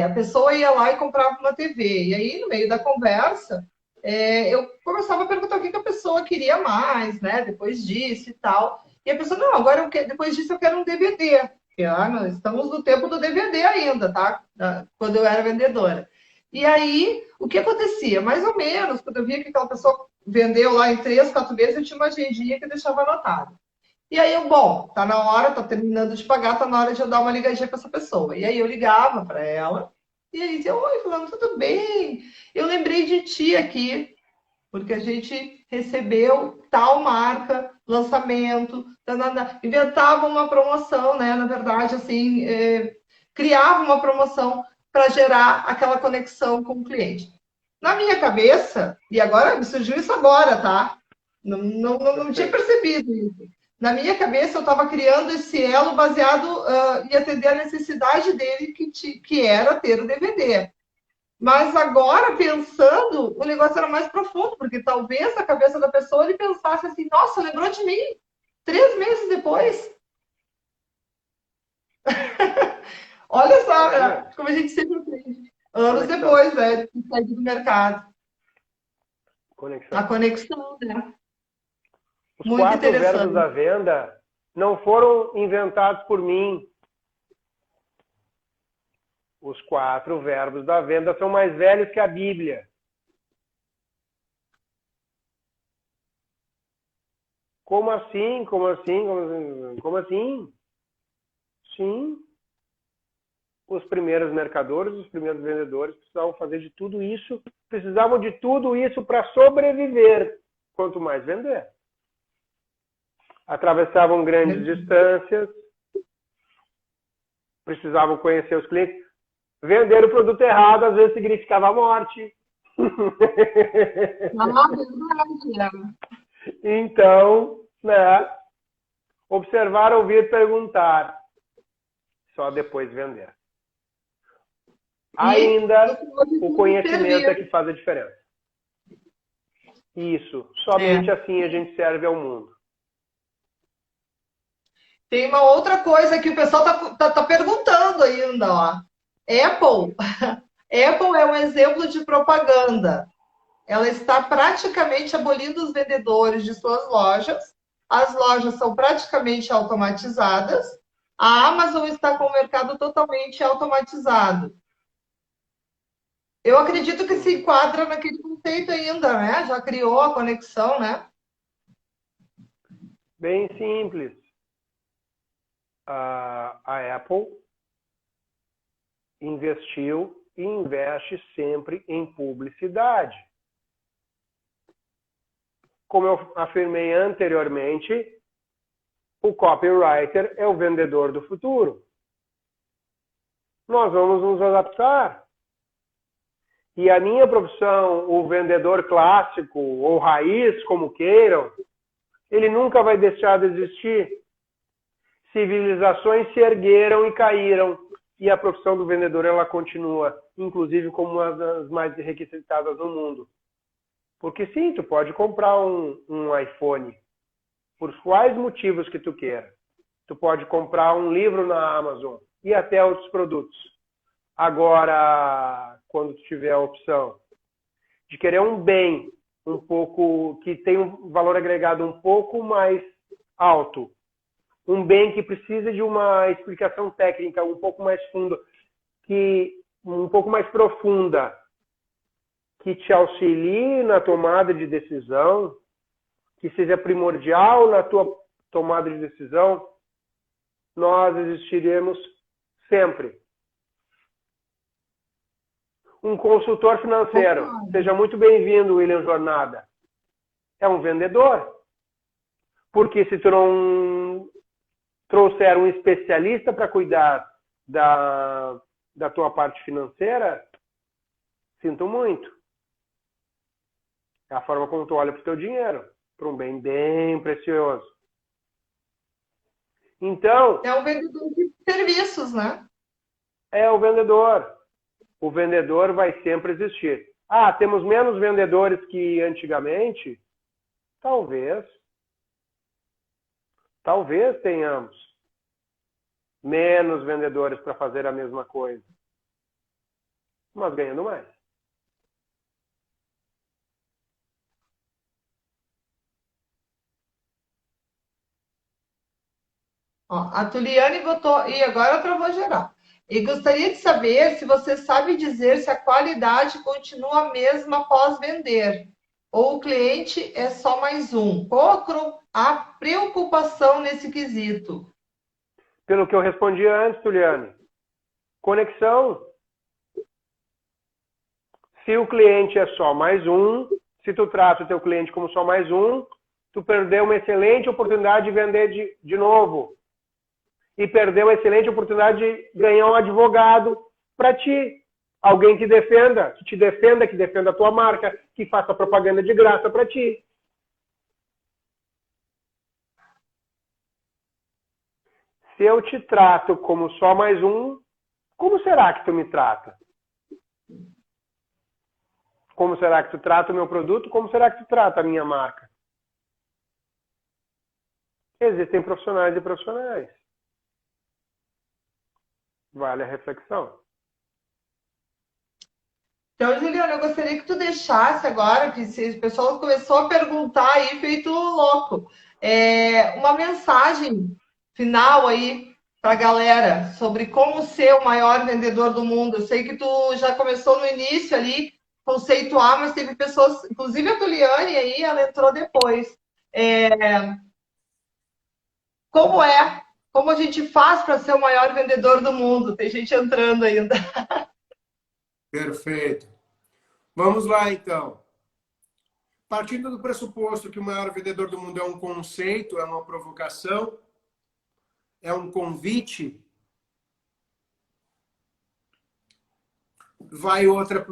a pessoa ia lá e comprava uma TV, e aí, no meio da conversa, eu começava a perguntar o que a pessoa queria mais, né, depois disso e tal. E a pessoa, não, agora depois disso eu quero um DVD. Porque, nós estamos no tempo do DVD ainda, tá? Quando eu era vendedora. E aí, o que acontecia? Mais ou menos, quando eu via que aquela pessoa vendeu lá em 3, 4 vezes, eu tinha uma agendinha que eu deixava anotado. E aí bom, tá na hora, tá terminando de pagar, tá na hora de eu dar uma ligadinha para essa pessoa. E aí eu ligava para ela, e aí dizia, oi, fulano, tudo bem? Eu lembrei de ti aqui, porque a gente recebeu tal marca, lançamento, inventava uma promoção, né? Na verdade, assim, criava uma promoção para gerar aquela conexão com o cliente. Na minha cabeça, e agora me surgiu isso agora, tá? Não tinha percebido isso. Na minha cabeça, eu estava criando esse elo baseado em atender a necessidade dele, que era ter o DVD. Mas agora, pensando, o negócio era mais profundo, porque talvez na cabeça da pessoa ele pensasse assim: nossa, lembrou de mim 3 meses depois. Olha só, como a gente sempre aprende. Anos Conexão. depois, né, de sair do mercado. Conexão. A conexão, né? Os Muito 4 verbos interessante. da venda não foram inventados por mim. Os 4 verbos da venda são mais velhos que a Bíblia. Como assim? Como assim? Como assim? Sim. Os primeiros mercadores, os primeiros vendedores precisavam fazer de tudo isso, precisavam de tudo isso para sobreviver, quanto mais vender. Atravessavam grandes distâncias, precisavam conhecer os clientes. Vender o produto errado às vezes significava a morte. Então, né, observar, ouvir, perguntar. Só depois vender. Ainda o conhecimento é que faz a diferença. Isso. Somente assim a gente serve ao mundo. Tem uma outra coisa que o pessoal tá perguntando ainda, ó. Apple. Apple é um exemplo de propaganda. Ela está praticamente abolindo os vendedores de suas lojas. As lojas são praticamente automatizadas. A Amazon está com o mercado totalmente automatizado. Eu acredito que se enquadra naquele conceito ainda, né? Já criou a conexão, né? Bem simples. A Apple investiu e investe sempre em publicidade. Como eu afirmei anteriormente, o copywriter é o vendedor do futuro. Nós vamos nos adaptar. E a minha profissão, o vendedor clássico ou raiz, como queiram, ele nunca vai deixar de existir. Civilizações se ergueram e caíram, e a profissão do vendedor ela continua, inclusive como uma das mais requisitadas no mundo. Porque sim, tu pode comprar um iPhone, por quais motivos que tu queira. Tu pode comprar um livro na Amazon e até outros produtos. Agora, quando tu tiver a opção de querer um bem um pouco que tem um valor agregado um pouco mais alto, um bem que precisa de uma explicação técnica um pouco mais funda, um pouco mais profunda, que te auxilie na tomada de decisão, que seja primordial na tua tomada de decisão, nós existiremos sempre. Um consultor financeiro, seja muito bem-vindo, William Jornada. É um vendedor. Porque se tu não trouxer um especialista para cuidar da tua parte financeira, sinto muito. É a forma como tu olha para o teu dinheiro, para um bem bem precioso. Então... É um vendedor de serviços, né? É o vendedor. O vendedor vai sempre existir. Ah, temos menos vendedores que antigamente? Talvez. Talvez tenhamos menos vendedores para fazer a mesma coisa. Mas ganhando mais. Ó, a Tuliane botou, e agora travou geral. E gostaria de saber se você sabe dizer se a qualidade continua a mesma após vender, ou o cliente é só mais um. Qual a preocupação nesse quesito? Pelo que eu respondi antes, Tuliane. Conexão. Se o cliente é só mais um, se tu trata o teu cliente como só mais um, tu perdeu uma excelente oportunidade de vender de novo. E perdeu uma excelente oportunidade de ganhar um advogado para ti. Alguém que te defenda, que defenda a tua marca, que faça propaganda de graça para ti. Se eu te trato como só mais um, como será que tu me trata? Como será que tu trata o meu produto? Como será que tu trata a minha marca? Existem profissionais e profissionais. Vale a reflexão. Então, Juliana, eu gostaria que tu deixasse agora, que se o pessoal começou a perguntar aí, feito louco, uma mensagem final aí para a galera sobre como ser o maior vendedor do mundo. Eu sei que tu já começou no início ali, conceituar, mas teve pessoas, inclusive a Tuliane aí, ela entrou depois. como é, como a gente faz para ser o maior vendedor do mundo. Tem gente entrando ainda. Perfeito. Vamos lá, então. Partindo do pressuposto que o maior vendedor do mundo é um conceito, é uma provocação, é um convite, vai outra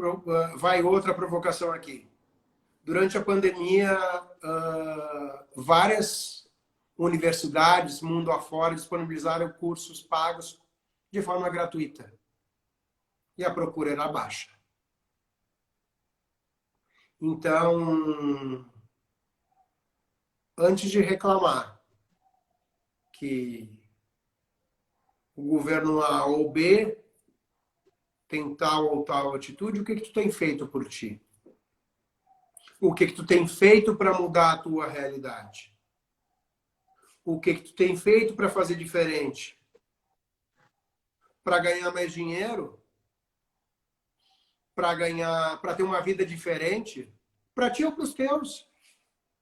provocação aqui. Durante a pandemia, várias universidades, mundo afora, disponibilizaram cursos pagos de forma gratuita. E a procura era baixa. Então, antes de reclamar que o governo A ou B tem tal ou tal atitude, o que tu tem feito por ti? O que tu tem feito para mudar a tua realidade? O que tu tem feito para fazer diferente? Para ganhar mais dinheiro? Para ter uma vida diferente? Para ti ou para os teus?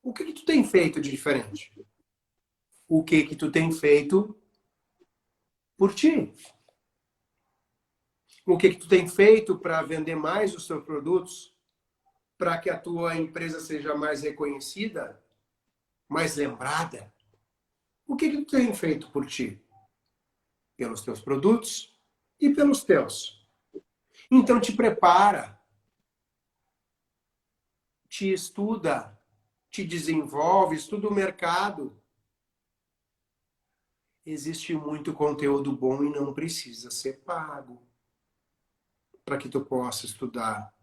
O que tu tem feito de diferente? O que tu tem feito por ti? O que tu tem feito para vender mais os seus produtos? Para que a tua empresa seja mais reconhecida? Mais lembrada? O que tu tem feito por ti? Pelos teus produtos e pelos teus. Então te prepara, te estuda, te desenvolve, estuda o mercado. Existe muito conteúdo bom e não precisa ser pago para que tu possa estudar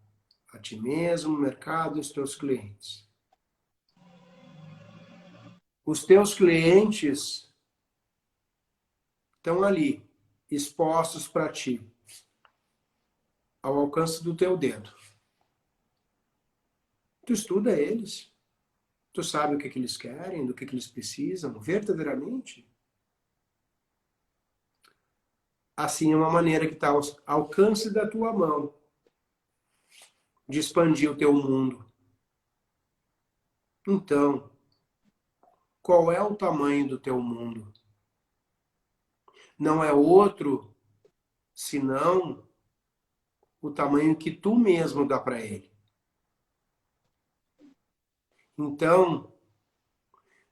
a ti mesmo, o mercado e os teus clientes. Os teus clientes estão ali, expostos para ti, ao alcance do teu dedo. Tu estuda eles, tu sabe o que eles querem, do que eles precisam, verdadeiramente. Assim é uma maneira que está ao alcance da tua mão de expandir o teu mundo. Então, qual é o tamanho do teu mundo? Não é outro, senão o tamanho que tu mesmo dá para ele. Então,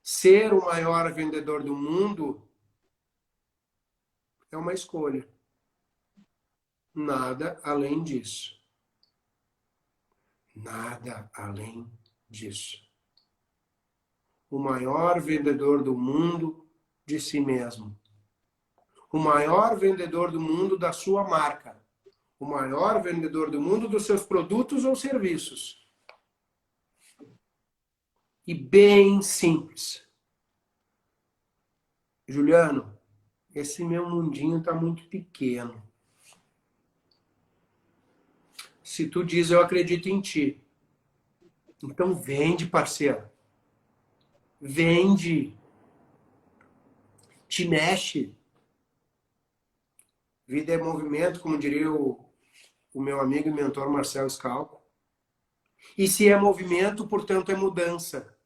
ser o maior vendedor do mundo é uma escolha. Nada além disso. Nada além disso. O maior vendedor do mundo de si mesmo. O maior vendedor do mundo da sua marca. O maior vendedor do mundo dos seus produtos ou serviços. E bem simples. Juliano, esse meu mundinho está muito pequeno. Se tu diz eu acredito em ti, então vende, parceiro. Vende. Te mexe. Vida é movimento, como diria o meu amigo e mentor Marcelo Scalco. E se é movimento, portanto é mudança,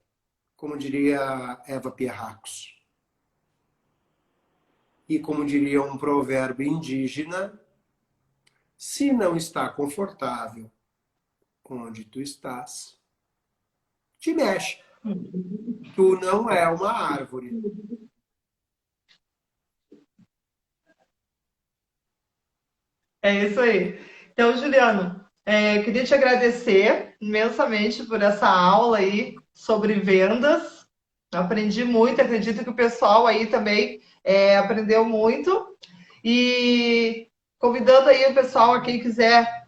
como diria Eva Pierracos. E como diria um provérbio indígena, se não está confortável onde tu estás, te mexe. Tu não é uma árvore. É isso aí. Então, Juliano, queria te agradecer imensamente por essa aula aí sobre vendas. Aprendi muito, acredito que o pessoal aí também aprendeu muito. E convidando aí o pessoal, a quem quiser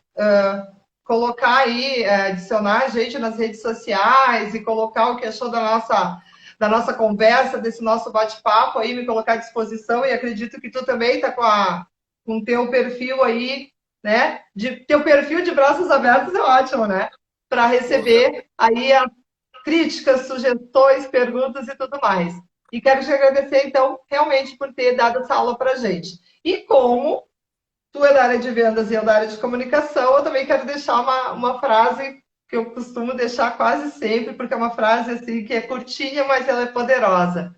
colocar aí, adicionar a gente nas redes sociais e colocar o que achou da nossa conversa, desse nosso bate-papo aí, me colocar à disposição. E acredito que tu também está com o teu perfil aí, né? Teu perfil de braços abertos é ótimo, né? Para receber aí as críticas, sugestões, perguntas e tudo mais. E quero te agradecer, então, realmente por ter dado essa aula para a gente. E como tu é da área de vendas e eu da área de comunicação, eu também quero deixar uma frase que eu costumo deixar quase sempre, porque é uma frase assim que é curtinha, mas ela é poderosa.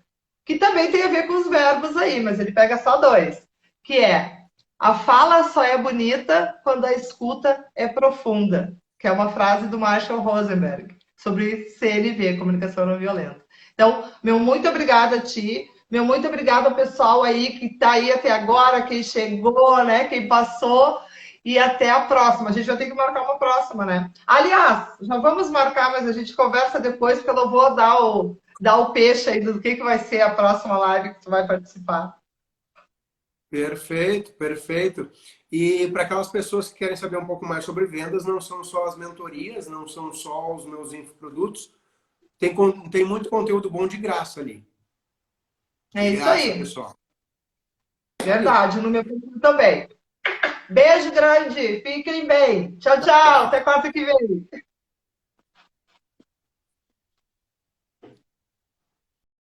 que também tem a ver com os verbos aí, mas ele pega só dois, que é: a fala só é bonita quando a escuta é profunda, que é uma frase do Marshall Rosenberg, sobre CNV, comunicação não violenta. Então, meu muito obrigada a ti, meu muito obrigada ao pessoal aí que está aí até agora, quem chegou, né, quem passou, e até a próxima. A gente vai ter que marcar uma próxima, né? Aliás, já vamos marcar, mas a gente conversa depois, porque eu não vou dar o peixe aí do que vai ser a próxima live que tu vai participar. Perfeito, perfeito. E para aquelas pessoas que querem saber um pouco mais sobre vendas, não são só as mentorias, não são só os meus infoprodutos, tem muito conteúdo bom de graça ali. É De isso graça, aí. pessoal. Verdade, no meu perfil também. Beijo grande, fiquem bem. Tchau, tchau, até quarta que vem.